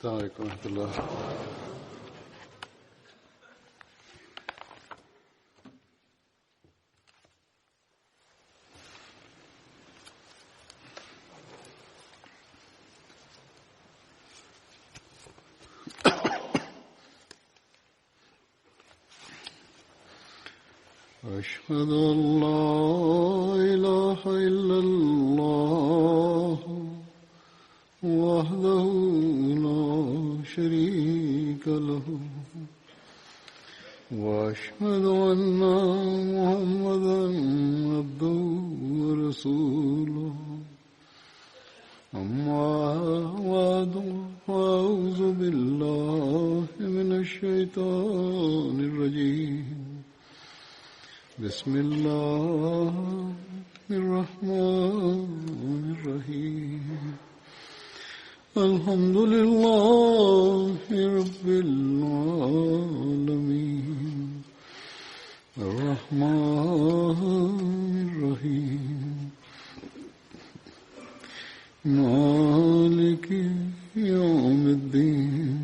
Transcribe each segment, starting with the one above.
السلام عليكم ورحمة الله. أشهد أن لا إله إلا الله وحده لا شريك له وأشهد أن محمدا عبده ورسوله أما بعد فأعوذ بالله من الشيطان الرجيم بسم الله الرحمن الرحيم الحمد لله رب العالمين الرحمن الرحيم مالك يوم الدين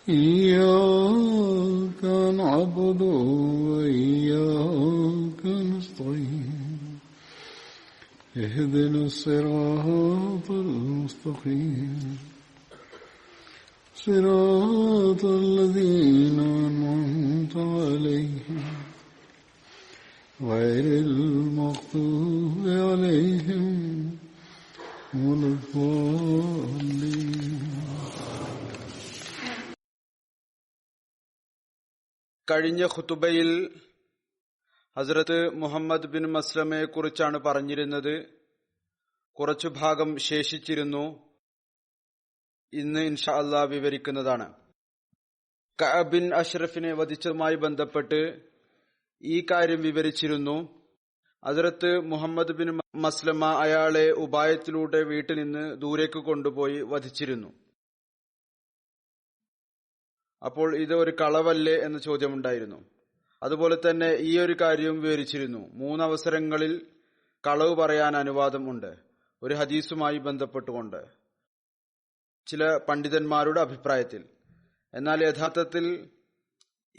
إياك نعبد وإياك نستعين اهدنا الصراط المستقيم صراط الذين أنعمت عليهم غير المغضوب عليهم ولا الضالين. കഴിഞ്ഞ ഖുതുബയിൽ ഹസ്രത്ത് മുഹമ്മദ് ബിൻ മസ്ലമയെ കുറിച്ചാണ് പറഞ്ഞിരുന്നത്. കുറച്ചു ഭാഗം ശേഷിച്ചിരുന്നു. ഇന്ന് ഇൻഷാ അല്ലാഹ് വിവരിക്കുന്നതാണ്. കഅബ് ബിൻ അഷ്റഫിനെ വധിച്ചതുമായി ബന്ധപ്പെട്ട് ഈ കാര്യം വിവരിച്ചിരുന്നു. ഹസ്രത്ത് മുഹമ്മദ് ബിൻ മസ്ലമ അയാളെ ഉപായത്തിലൂടെ വീട്ടിൽ നിന്ന് ദൂരേക്ക് കൊണ്ടുപോയി വധിച്ചിരുന്നു. അപ്പോൾ ഇത് ഒരു കളവല്ലേ എന്ന ചോദ്യമുണ്ടായിരുന്നു. അതുപോലെ തന്നെ ഈ ഒരു കാര്യവും വിവരിച്ചിരുന്നു. 3 അവസരങ്ങളിൽ കളവ് പറയാൻ അനുവാദം ഉണ്ട്, ഒരു ഹദീസുമായി ബന്ധപ്പെട്ടുകൊണ്ട് ചില പണ്ഡിതന്മാരുടെ അഭിപ്രായത്തിൽ. എന്നാൽ യഥാർത്ഥത്തിൽ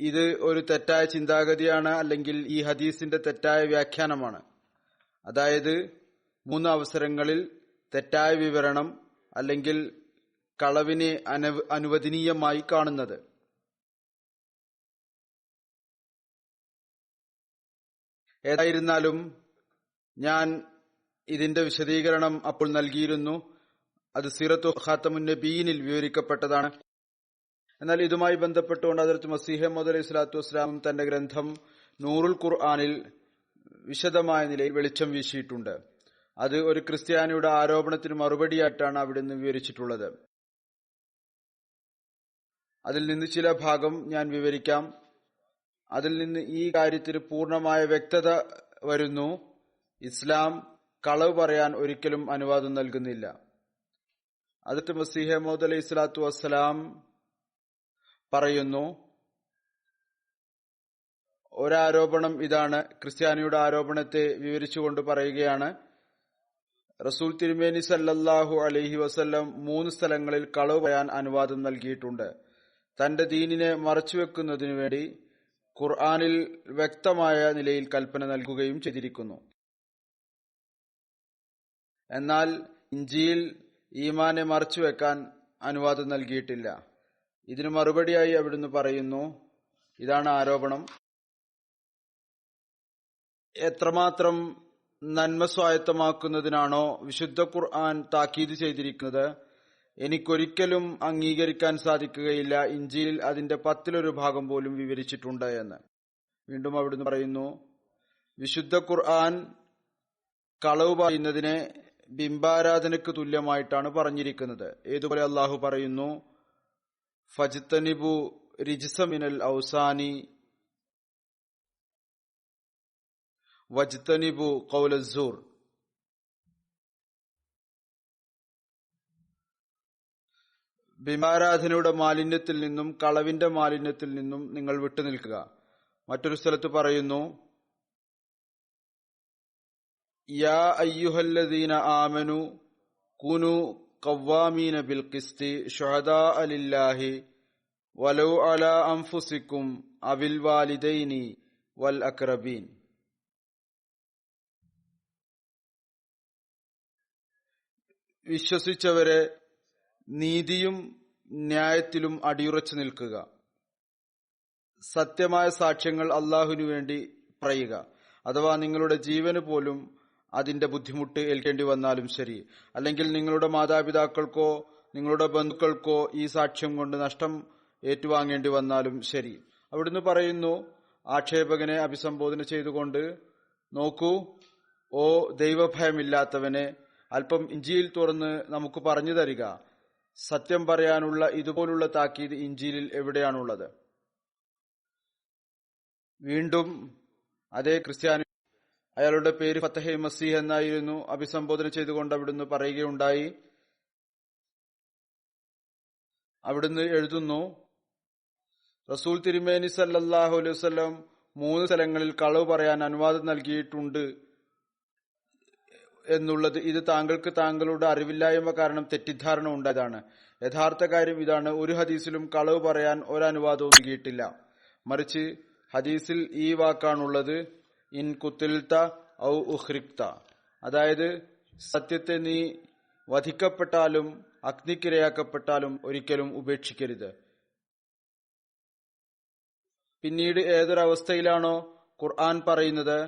ഇത് ഒരു തെറ്റായ ചിന്താഗതിയാണ്, അല്ലെങ്കിൽ ഈ ഹദീസിന്റെ തെറ്റായ വ്യാഖ്യാനമാണ്. അതായത് 3 അവസരങ്ങളിൽ തെറ്റായ വിവരണം അല്ലെങ്കിൽ കളവിനെ അനുവദനീയമായി കാണുന്നത്. ഏതായിരുന്നാലും ഞാൻ ഇതിന്റെ വിശദീകരണം അപ്പോൾ നൽകിയിരുന്നു. അത് സീറത്തു ഖാത്തമുൻ നബിയിനിൽ വിവരിക്കപ്പെട്ടതാണ്. എന്നാൽ ഇതുമായി ബന്ധപ്പെട്ടുകൊണ്ട് ഹദ്റത്ത് മസീഹ് മൗഊദ് അലൈഹി സ്വലാത്തു വസ്സലാം തന്റെ ഗ്രന്ഥം നൂറുൽ ഖുർആനിൽ വിശദമായ നിലയിൽ വെളിച്ചം വീശിയിട്ടുണ്ട്. അത് ഒരു ക്രിസ്ത്യാനിയുടെ ആരോപണത്തിന് മറുപടിയായിട്ടാണ് അവിടെ നിന്ന് വിവരിച്ചിട്ടുള്ളത്. അതിൽ നിന്ന് ചില ഭാഗം ഞാൻ വിവരിക്കാം. അതിൽ നിന്ന് ഈ കാര്യത്തിൽ പൂർണ്ണമായ വ്യക്തത വരുന്നു. ഇസ്ലാം കളവ് പറയാൻ ഒരിക്കലും അനുവാദം നൽകുന്നില്ല. ഹദ്റത്ത് മസീഹ് മൗഊദ് അലൈഹി സ്വലാത്തു വസ്സലാം പറയുന്നു, ഒരാരോപണം ഇതാണ്. ക്രിസ്ത്യാനിയുടെ ആരോപണത്തെ വിവരിച്ചുകൊണ്ട് പറയുകയാണ്, റസൂൽ തിരുമേനി സല്ലല്ലാഹു അലൈഹി വസല്ലം 3 സ്ഥലങ്ങളിൽ കളവ് പറയാൻ അനുവാദം നൽകിയിട്ടുണ്ട്. തന്റെ ദീനിനെ മറച്ചുവെക്കുന്നതിനു വേണ്ടി ഖുർആനിൽ വ്യക്തമായ നിലയിൽ കൽപ്പന നൽകുകയും ചെയ്തിരിക്കുന്നു. എന്നാൽ ഇഞ്ചീൽ ഈമാനെ മറച്ചുവെക്കാൻ അനുവാദം നൽകിയിട്ടില്ല. ഇതിനു മറുപടിയായി അവിടുന്ന് പറയുന്നു, ഇതാണ് ആരോപണം. എത്രമാത്രം നന്മ സ്വായത്തമാക്കുന്നതിനാണോ വിശുദ്ധ ഖുർആൻ താക്കീത് ചെയ്തിരിക്കുന്നത്, എനിക്കൊരിക്കലും അംഗീകരിക്കാൻ സാധിക്കുകയില്ല ഇഞ്ചീലിൽ അതിന്റെ 10 ഭാഗം പോലും വിവരിച്ചിട്ടുണ്ട് എന്ന്. വീണ്ടും അവിടുന്ന് പറയുന്നു, വിശുദ്ധ ഖുർആൻ കളവ് പറയുന്നതിനെ ബിംബാരാധനയ്ക്ക് തുല്യമായിട്ടാണ് പറഞ്ഞിരിക്കുന്നത്. ഏതുപോലെ അള്ളാഹു പറയുന്നു, ഫജ്തനിബു റിജ്സ മിനൽ ഔസാനി വജ്തനിബു ഖൗലസ്സൂർ. ബിംബാരാധനയുടെ മാലിന്യത്തിൽ നിന്നും കളവിന്റെ മാലിന്യത്തിൽ നിന്നും നിങ്ങൾ വിട്ടുനിൽക്കുക. മറ്റൊരു സ്ഥലത്ത് പറയുന്നു, യാ അയ്യുഹല്ലദീന ആമനു കുനു ഖവ്വാമീന ബിൽ ഖിസ്തി ശുഹദാഅ ലില്ലാഹി വലൗ അലാ അൻഫുസികും അവിൽ വാലിദൈനി വൽ അഖ്റബീൻ. വിശ്വസിച്ചവരെ നീതിയും ന്യായത്തിലും അടിയുറച്ചു നിൽക്കുക. സത്യമായ സാക്ഷ്യങ്ങൾ അള്ളാഹുവിനു വേണ്ടി പറയുക. അഥവാ നിങ്ങളുടെ ജീവന് പോലും അതിന്റെ ബുദ്ധിമുട്ട് ഏൽക്കേണ്ടി വന്നാലും ശരി, അല്ലെങ്കിൽ നിങ്ങളുടെ മാതാപിതാക്കൾക്കോ നിങ്ങളുടെ ബന്ധുക്കൾക്കോ ഈ സാക്ഷ്യം കൊണ്ട് നഷ്ടം ഏറ്റുവാങ്ങേണ്ടി വന്നാലും ശരി. അവിടുന്ന് പറയുന്നു, ആക്ഷേപകനെ അഭിസംബോധന ചെയ്തുകൊണ്ട്, നോക്കൂ, ഓ ദൈവഭയമില്ലാത്തവനെ, അല്പം ഇഞ്ചിയിൽ തുറന്ന് നമുക്ക് പറഞ്ഞു തരിക. സത്യം പറയാനുള്ള ഇതുപോലുള്ള താക്കീത് ഇഞ്ചിയിൽ എവിടെയാണുള്ളത്? വീണ്ടും അതേ ക്രിസ്ത്യാനി, അയാളുടെ പേര് ഫതഹെ മസീഹ് എന്നായിരുന്നു, അഭിസംബോധന ചെയ്തുകൊണ്ട് അവിടുന്ന് പറയുകയുണ്ടായി. അവിടുന്ന് എഴുതുന്നു, റസൂൽ തിരുമേനി സല്ലല്ലാഹു അലൈഹി വസല്ലം 3 സ്ഥലങ്ങളിൽ കളവ് പറയാൻ അനുവാദം നൽകിയിട്ടുണ്ട് എന്നുള്ളത് ഇത് താങ്കൾക്ക് താങ്കളുടെ അറിവില്ലായ്മ കാരണം തെറ്റിദ്ധാരണ ഉണ്ടായതാണ്. യഥാർത്ഥ കാര്യം ഇതാണ്, ഒരു ഹദീസിലും കളവ് പറയാൻ ഒരനുവാദവും നൽകിയിട്ടില്ല. മറിച്ച് ഹദീസിൽ ഈ വാക്കാണുള്ളത്, ഇൻ കുത്തിൽത്ത ഔ ഉഖ്രിക്ത, അതായത് സത്യത്തെ നീ വധിക്കപ്പെട്ടാലും അഗ്നിക്കിരയാക്കപ്പെട്ടാലും ഒരിക്കലും ഉപേക്ഷിക്കരുത്. പിന്നീട് ഏതൊരവസ്ഥയിലാണോ ഖുർആൻ പറയുന്നത്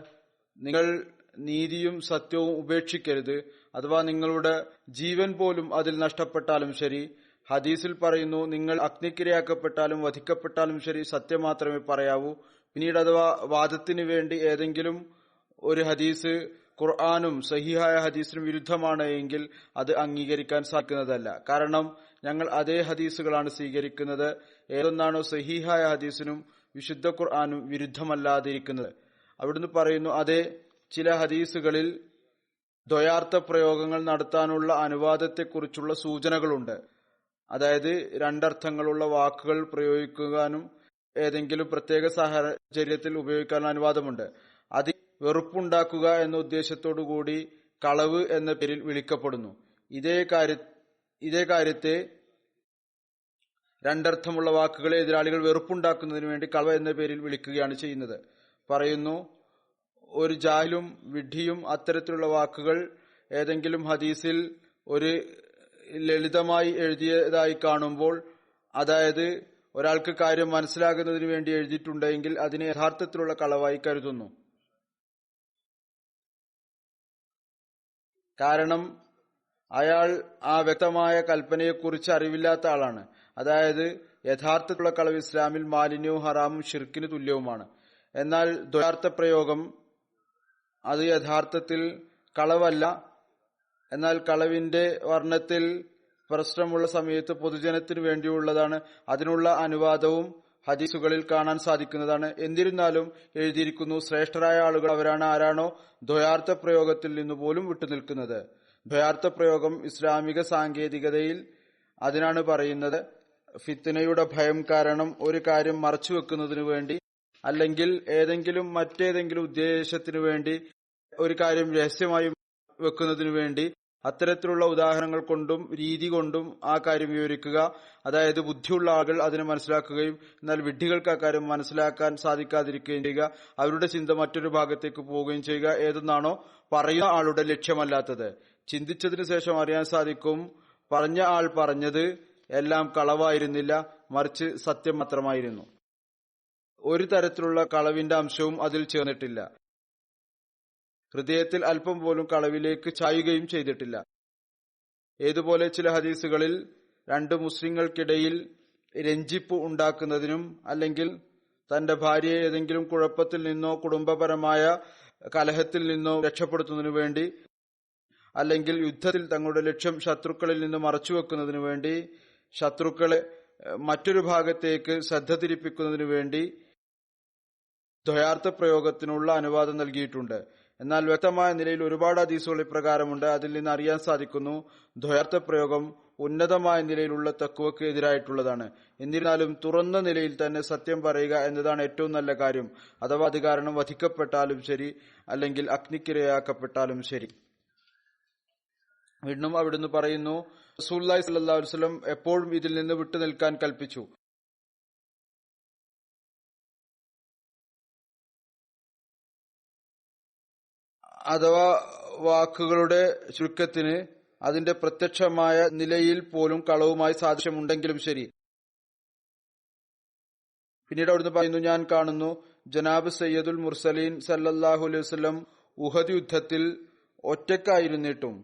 നിങ്ങൾ നീതിയും സത്യവും ഉപേക്ഷിക്കരുത്, അഥവാ നിങ്ങളുടെ ജീവൻ പോലും അതിൽ നഷ്ടപ്പെട്ടാലും ശരി, ഹദീസിൽ പറയുന്നു നിങ്ങൾ അഗ്നിക്കിരയാക്കപ്പെട്ടാലും വധിക്കപ്പെട്ടാലും ശരി സത്യം മാത്രമേ പറയാവൂ. പിന്നീട് അഥവാ വാദത്തിന് വേണ്ടി ഏതെങ്കിലും ഒരു ഹദീസ് ഖുർആനും സഹിഹായ ഹദീസിനും വിരുദ്ധമാണ് എങ്കിൽ അത് അംഗീകരിക്കാൻ സാധിക്കുന്നതല്ല. കാരണം ഞങ്ങൾ അതേ ഹദീസുകളാണ് സ്വീകരിക്കുന്നത്, ഏതൊന്നാണോ സഹിഹായ ഹദീസിനും വിശുദ്ധ ഖുർആനും വിരുദ്ധമല്ലാതിരിക്കുന്നത്. അവിടുന്ന് പറയുന്നു, അതേ ചില ഹദീസുകളിൽ ദ്വയാർത്ഥ പ്രയോഗങ്ങൾ നടത്താനുള്ള അനുവാദത്തെക്കുറിച്ചുള്ള സൂചനകളുണ്ട്. അതായത് രണ്ടർത്ഥങ്ങളുള്ള വാക്കുകൾ പ്രയോഗിക്കാനും ഏതെങ്കിലും പ്രത്യേക സാഹചര്യത്തിൽ ഉപയോഗിക്കാനുള്ള അനുവാദമുണ്ട്. അതിൽ വെറുപ്പുണ്ടാക്കുക എന്ന ഉദ്ദേശത്തോടു കൂടി കളവ് എന്ന പേരിൽ വിളിക്കപ്പെടുന്നു. ഇതേ കാര്യത്തെ രണ്ടർത്ഥമുള്ള വാക്കുകളെ എതിരാളികൾ വെറുപ്പുണ്ടാക്കുന്നതിന് വേണ്ടി കളവ് എന്ന പേരിൽ വിളിക്കുകയാണ് ചെയ്യുന്നത്. പറയുന്നു, ഒരു ജാഹിലും വിഡ്ഢിയും അത്തരത്തിലുള്ള വാക്കുകൾ ഏതെങ്കിലും ഹദീസിൽ ഒരു ലളിതമായി എഴുതിയതായി കാണുമ്പോൾ, അതായത് ഒരാൾക്ക് കാര്യം മനസ്സിലാകുന്നതിന് വേണ്ടി എഴുതിയിട്ടുണ്ടെങ്കിൽ അതിനെ യഥാർത്ഥത്തിലുള്ള കളവായി കരുതുന്നു. കാരണം അയാൾ ആ വ്യക്തമായ കൽപ്പനയെക്കുറിച്ച് അറിവില്ലാത്ത ആളാണ്. അതായത് യഥാർത്ഥത്തിലുള്ള കളവ് ഇസ്ലാമിൽ മാലിന്യവും ഹറാമും ഷിർക്കിന് തുല്യവുമാണ്. എന്നാൽ ദ്വയാർത്ഥ പ്രയോഗം അത് യഥാർത്ഥത്തിൽ കളവല്ല. എന്നാൽ കളവിന്റെ വർണ്ണത്തിൽ പ്രശ്നമുള്ള സമയത്ത് പൊതുജനത്തിനു വേണ്ടിയുള്ളതാണ്. അതിനുള്ള അനുവാദവും ഹദീസുകളിൽ കാണാൻ സാധിക്കുന്നതാണ്. എന്നിരുന്നാലും എഴുതിയിരിക്കുന്നു, ശ്രേഷ്ഠരായ ആളുകൾ അവരാണ് ആരാണോ ദ്വയാർത്ഥ പ്രയോഗത്തിൽ നിന്ന് പോലും വിട്ടുനിൽക്കുന്നത്. ദ്വയാർത്ഥ പ്രയോഗം ഇസ്ലാമിക സാങ്കേതികതയിൽ അതിനാണ് പറയുന്നത്, ഫിത്നയുടെ ഭയം കാരണം ഒരു കാര്യം മറച്ചുവെക്കുന്നതിനു വേണ്ടി അല്ലെങ്കിൽ മറ്റേതെങ്കിലും ഉദ്ദേശത്തിനു വേണ്ടി ഒരു കാര്യം രഹസ്യമായി വെക്കുന്നതിനു വേണ്ടി അത്തരത്തിലുള്ള ഉദാഹരണങ്ങൾ കൊണ്ടും രീതി കൊണ്ടും ആ കാര്യം വിവരിക്കുക. അതായത് ബുദ്ധിയുള്ള ആളുകൾ അതിനെ മനസ്സിലാക്കുകയും എന്നാൽ വിഡ്ഢികൾക്ക് ആ കാര്യം മനസ്സിലാക്കാൻ സാധിക്കാതിരിക്കുകയും ചെയ്യുക. അവരുടെ ചിന്ത മറ്റൊരു ഭാഗത്തേക്ക് പോവുകയും ചെയ്യുക. ഏതെന്നാണോ പറയുന്ന ആളുടെ ലക്ഷ്യമല്ലാത്തത്. ചിന്തിച്ചതിന് ശേഷം അറിയാൻ സാധിക്കും, പറഞ്ഞ ആൾ പറഞ്ഞത് എല്ലാം കളവായിരുന്നില്ല, മറിച്ച് സത്യം മാത്രമായിരുന്നു. ഒരു തരത്തിലുള്ള കളവിന്റെ അംശവും അതിൽ ചേർന്നിട്ടില്ല. ഹൃദയത്തിൽ അല്പം പോലും കളവിലേക്ക് ചായുകയും ചെയ്തിട്ടില്ല. ഏതുപോലെ ചില ഹദീസുകളിൽ രണ്ട് മുസ്ലിങ്ങൾക്കിടയിൽ രഞ്ജിപ്പ് ഉണ്ടാക്കുന്നതിനും അല്ലെങ്കിൽ തന്റെ ഭാര്യയെ ഏതെങ്കിലും കുഴപ്പത്തിൽ നിന്നോ കുടുംബപരമായ കലഹത്തിൽ നിന്നോ രക്ഷപ്പെടുത്തുന്നതിനു വേണ്ടി അല്ലെങ്കിൽ യുദ്ധത്തിൽ തങ്ങളുടെ ലക്ഷ്യം ശത്രുക്കളിൽ നിന്ന് മറച്ചുവെക്കുന്നതിനു വേണ്ടി ശത്രുക്കളെ മറ്റൊരു ഭാഗത്തേക്ക് ശ്രദ്ധ തിരിപ്പിക്കുന്നതിനു വേണ്ടി ദ്വയാർത്ഥ പ്രയോഗത്തിനുള്ള അനുവാദം നൽകിയിട്ടുണ്ട്. എന്നാൽ വ്യക്തമായ നിലയിൽ ഒരുപാട് ഹദീസുകൾ ഇപ്രകാരമുണ്ട്. അതിൽ നിന്ന് അറിയാൻ സാധിക്കുന്നു ദ്വയാർത്ഥ പ്രയോഗം ഉന്നതമായ നിലയിലുള്ള തഖ്വക്ക് എതിരായിട്ടുള്ളതാണ്. എന്നിരുന്നാലും തുറന്ന നിലയിൽ തന്നെ സത്യം പറയുക എന്നതാണ് ഏറ്റവും നല്ല കാര്യം. അഥവാ അത് കാരണം വധിക്കപ്പെട്ടാലും ശരി അല്ലെങ്കിൽ അഗ്നിക്കിരയാക്കപ്പെട്ടാലും ശരി. വീണ്ടും അവിടുന്ന് പറയുന്നു, റസൂലുള്ളാഹി സ്വല്ലല്ലാഹു അലൈഹി വസല്ലം എപ്പോഴും ഇതിൽ നിന്ന് വിട്ടുനിൽക്കാൻ കൽപ്പിച്ചു. അഥവാ വാക്കുകളുടെ ചുരുക്കത്തിന് അതിന്റെ പ്രത്യക്ഷമായ നിലയിൽ പോലും കളവുമായി സാദൃശ്യമുണ്ടെങ്കിലും ശരി. പിന്നീട് അവിടുന്ന് പറയുന്നു, ഞാൻ കാണുന്നു ജനാബ് സയ്യിദുൽ മുർസലീൻ സല്ലല്ലാഹു അലൈഹി വസല്ലം ഉഹദ് യുദ്ധത്തിൽ ഒറ്റക്കായിരുന്നിട്ടും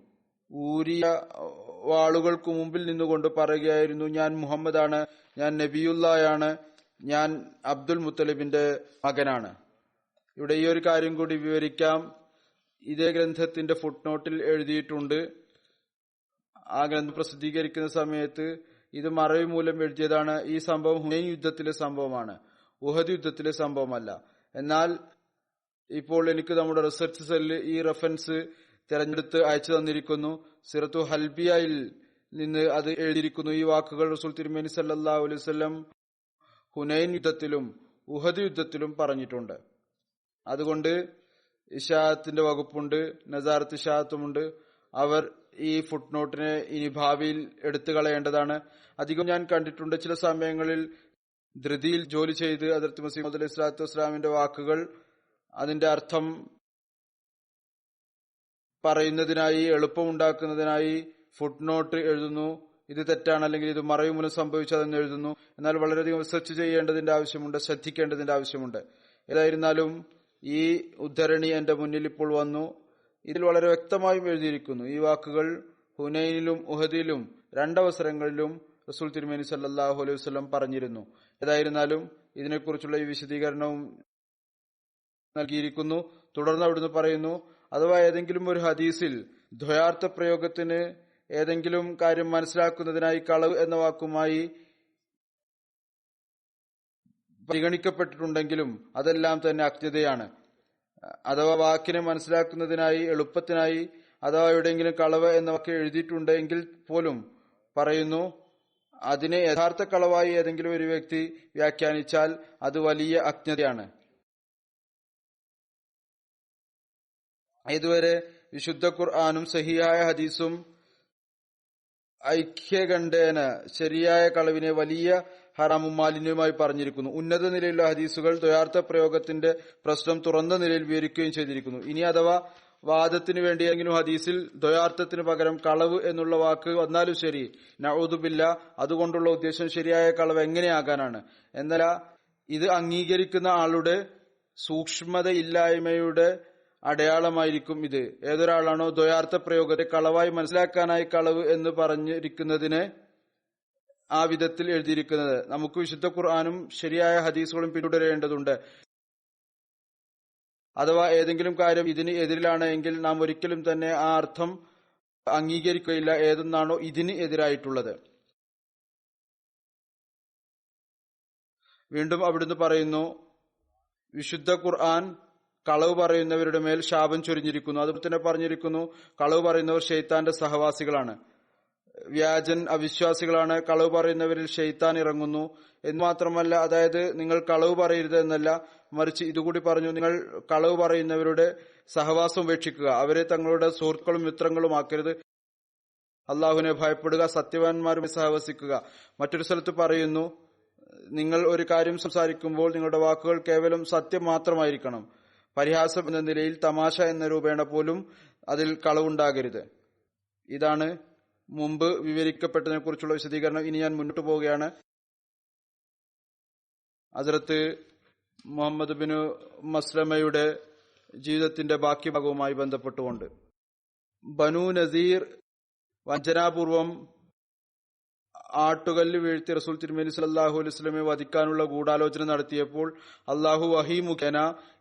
ഊരിയ വാളുകൾക്ക് മുമ്പിൽ നിന്നുകൊണ്ട് പറയുകയായിരുന്നു, ഞാൻ മുഹമ്മദാണ്, ഞാൻ നബിയുള്ളയാണ്, ഞാൻ അബ്ദുൽ മുത്തലിബിന്റെ മകനാണ്. ഇവിടെ ഈ ഒരു കാര്യം കൂടി വിവരിക്കാം. ഇതേ ഗ്രന്ഥത്തിന്റെ ഫുട്നോട്ടിൽ എഴുതിയിട്ടുണ്ട്. ആ ഗ്രന്ഥം പ്രസിദ്ധീകരിക്കുന്ന സമയത്ത് ഇത് മറവി മൂലം എഴുതിയതാണ്. ഈ സംഭവം ഹുനൈൻ യുദ്ധത്തിലെ സംഭവമാണ്, ഉഹദ് യുദ്ധത്തിലെ സംഭവമല്ല. എന്നാൽ ഇപ്പോൾ എനിക്ക് നമ്മുടെ റിസർച്ച് സെല്ല് ഈ റെഫറൻസ് തെരഞ്ഞെടുത്ത് അയച്ചു തന്നിരിക്കുന്നു. സിറത്തു ഹൽബിയയിൽ നിന്ന് അത് എഴുതിയിരിക്കുന്നു. ഈ വാക്കുകൾ റസൂൽ തിരുമേനി സല്ലല്ലാഹു അലൈഹി വസല്ലം ഹുനൈൻ യുദ്ധത്തിലും ഉഹദ് യുദ്ധത്തിലും പറഞ്ഞിട്ടുണ്ട്. അതുകൊണ്ട് ഇഷാഅത്തിന്റെ വകുപ്പുണ്ട്, നസാറത്ത് ഇഷാഅത്തുമുണ്ട്. അവർ ഈ ഫുട്നോട്ടിനെ ഇനി ഭാവിയിൽ എടുത്തു കളയേണ്ടതാണ്. അധികം ഞാൻ കണ്ടിട്ടുണ്ട് ചില സമയങ്ങളിൽ ധൃതിയിൽ ജോലി ചെയ്ത് ഹദ്റത്ത് മസീഹ് മൗഊദ് അലൈഹി സ്വലാത്തു വസ്സലാമിന്റെ വാക്കുകൾ അതിന്റെ അർത്ഥം പറയുന്നതിനായി എളുപ്പമുണ്ടാക്കുന്നതിനായി ഫുട്നോട്ട് എഴുതുന്നു. ഇത് തെറ്റാണ്, അല്ലെങ്കിൽ ഇത് മറവി മൂലം സംഭവിച്ചതെന്ന് എഴുതുന്നു. എന്നാൽ വളരെയധികം റിസർച്ച് ചെയ്യേണ്ടതിന്റെ ആവശ്യമുണ്ട്, ശ്രദ്ധിക്കേണ്ടതിന്റെ ആവശ്യമുണ്ട്. ഏതായിരുന്നാലും ഈ ഉദ്ധരണി എന്റെ മുന്നിൽ ഇപ്പോൾ വന്നു. ഇതിൽ വളരെ വ്യക്തമായും എഴുതിയിരിക്കുന്നു, ഈ വാക്കുകൾ ഹുനൈനിലും ഉഹദിലും രണ്ടവസരങ്ങളിലും റസൂൽ തിരുമേനി സല്ലല്ലാഹു അലൈഹി വസല്ലം പറഞ്ഞിരുന്നു. ഏതായിരുന്നാലും ഇതിനെക്കുറിച്ചുള്ള ഈ വിശദീകരണവും നൽകിയിരിക്കുന്നു. തുടർന്ന് അവിടുന്ന് പറയുന്നു, അഥവാ ഏതെങ്കിലും ഒരു ഹദീസിൽ ദ്വയാർത്ഥ പ്രയോഗത്തിന് ഏതെങ്കിലും കാര്യം മനസ്സിലാക്കുന്നതിനായി കളവ് എന്ന വാക്കുമായി പരിഗണിക്കപ്പെട്ടിട്ടുണ്ടെങ്കിലും അതെല്ലാം തന്നെ അജ്ഞതയാണ്. അഥവാ വാക്കിനെ മനസ്സിലാക്കുന്നതിനായി എളുപ്പത്തിനായി അഥവാ എവിടെയെങ്കിലും കളവ് എന്ന വാക്ക് എഴുതിയിട്ടുണ്ടെങ്കിൽ പോലും പറയുന്നു, അതിനെ യഥാർത്ഥ കളവായി ഏതെങ്കിലും ഒരു വ്യക്തി വ്യാഖ്യാനിച്ചാൽ അത് വലിയ അജ്ഞതയാണ്. ഇതുവരെ വിശുദ്ധ ഖുർആനും സഹിഹായ ഹദീസും ഐക്യകണ്ഠേന ശരിയായ കളവിനെ വലിയ ഹറാമും മാലിന്യവുമായി പറഞ്ഞിരിക്കുന്നു. ഉന്നത നിലയിലുള്ള ഹദീസുകൾ ദ്വയാർത്ഥ പ്രയോഗത്തിന്റെ പ്രശ്നം തുറന്ന നിലയിൽ വിവരിക്കുകയും ചെയ്തിരിക്കുന്നു. ഇനി അഥവാ വാദത്തിന് വേണ്ടിയെങ്കിലും ഹദീസിൽ ദ്വയാർത്ഥത്തിന് പകരം കളവ് എന്നുള്ള വാക്ക് വന്നാലും ശരി, നഊദു ബില്ലാഹ്, അതുകൊണ്ടുള്ള ഉദ്ദേശം ശരിയായ കളവ് എങ്ങനെയാകാനാണ്? എന്നല്ല, ഇത് അംഗീകരിക്കുന്ന ആളുടെ സൂക്ഷ്മതയില്ലായ്മയുടെ അടയാളമായിരിക്കും ഇത്. ഏതൊരാളാണോ ദ്വയാർത്ഥ പ്രയോഗത്തെ കളവായി മനസ്സിലാക്കാനായി കളവ് എന്ന് പറഞ്ഞിരിക്കുന്നതിന് ആ വിധത്തിൽ എഴുതിയിരിക്കുന്നത്. നമുക്ക് വിശുദ്ധ ഖുർആനും ശരിയായ ഹദീസുകളും പിന്തുടരേണ്ടതുണ്ട്. അഥവാ ഏതെങ്കിലും കാര്യം ഇതിന് എതിരിലാണ് എങ്കിൽ നാം ഒരിക്കലും തന്നെ ആ അർത്ഥം അംഗീകരിക്കുകയില്ല, ഏതൊന്നാണോ ഇതിന് എതിരായിട്ടുള്ളത്. വീണ്ടും അവിടുന്ന് പറയുന്നു, വിശുദ്ധ ഖുർആൻ കളവ് പറയുന്നവരുടെ മേൽ ശാപം ചൊരിഞ്ഞിരിക്കുന്നു. അതുപോലെ തന്നെ പറഞ്ഞിരിക്കുന്നു, കളവ് പറയുന്നവർ ശൈത്താന്റെ സഹവാസികളാണ്, വ്യാജൻ അവിശ്വാസികളാണ്, കളവ് പറയുന്നവരിൽ ശൈത്താൻ ഇറങ്ങുന്നു എന്ന് മാത്രമല്ല, അതായത് നിങ്ങൾ കളവ് പറയരുത് എന്നല്ല, മറിച്ച് ഇതുകൂടി പറഞ്ഞു, നിങ്ങൾ കളവ് പറയുന്നവരുടെ സഹവാസം ഉപേക്ഷിക്കുക, അവരെ തങ്ങളുടെ സുഹൃത്തുക്കളും മിത്രങ്ങളും ആക്കരുത്, അള്ളാഹുവിനെ ഭയപ്പെടുക, സത്യവാന്മാരുമായി സഹവസിക്കുക. മറ്റൊരു സ്ഥലത്ത് പറയുന്നു, നിങ്ങൾ ഒരു കാര്യം സംസാരിക്കുമ്പോൾ നിങ്ങളുടെ വാക്കുകൾ കേവലം സത്യം മാത്രമായിരിക്കണം, പരിഹാസം എന്ന നിലയിൽ തമാശ എന്ന രൂപേണ പോലും അതിൽ കളവുണ്ടാകരുത്. ഇതാണ് മുമ്പ് വിവരിക്കപ്പെട്ടതിനെ കുറിച്ചുള്ള വിശദീകരണം. ഇനി ഞാൻ മുന്നോട്ട് പോവുകയാണ്. ഹസ്രത്ത് മുഹമ്മദ് ബിൻ മസ്ലമയുടെ ജീവിതത്തിന്റെ ബാക്കി ഭാഗവുമായി ബന്ധപ്പെട്ടുകൊണ്ട്, ബനു നസീർ വഞ്ചനാപൂർവം ആട്ടുകല്ല് വീഴ്ത്തി റസൂൽ തിരുമേനി സല്ലല്ലാഹു അലൈഹി വസല്ലമയെ വധിക്കാനുള്ള ഗൂഢാലോചന നടത്തിയപ്പോൾ അള്ളാഹു വഹീ മുഖേന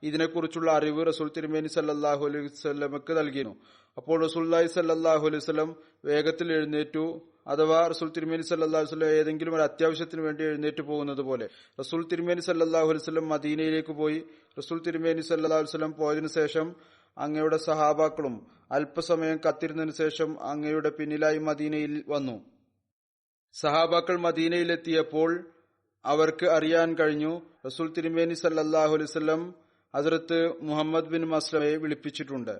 ഇതിനെക്കുറിച്ചുള്ള അറിവ് റസൂൽ തിരുമേനി സല്ലല്ലാഹു അലൈഹി വസല്ലമക്ക് നൽകിയിരുന്നു. അപ്പോൾ റസൂലുള്ളാഹി സല്ലല്ലാഹു അലൈഹി വസല്ലം വേഗത്തിൽ എഴുന്നേറ്റു. അഥവാ റസൂൽ തിരുമേനി സല്ലല്ലാഹു അലൈഹി വസല്ലം ഏതെങ്കിലും ഒരു അത്യാവശ്യത്തിന് വേണ്ടി എഴുന്നേറ്റ് പോകുന്നത് പോലെ റസൂൽ തിരുമേനി സല്ലല്ലാഹു അലൈഹി വസല്ലം മദീനയിലേക്ക് പോയി. റസൂൽ തിരുമേനി സല്ലല്ലാഹു അലൈഹി വസല്ലം പോയതിനു ശേഷം അങ്ങയുടെ സഹാബാക്കളും അല്പസമയം കത്തിരുന്നതിനു ശേഷം അങ്ങയുടെ പിന്നിലായി മദീനയിൽ വന്നു. സഹാബാക്കൾ മദീനയിലെത്തിയപ്പോൾ അവർക്ക് അറിയാൻ കഴിഞ്ഞു, റസൂൽ തിരുമേനി സല്ലല്ലാഹു അലൈഹി വസല്ലം ഹസ്രത്ത് മുഹമ്മദ് ബിൻ മസ്ലമയെ വിളിപ്പിച്ചിട്ടുണ്ട്.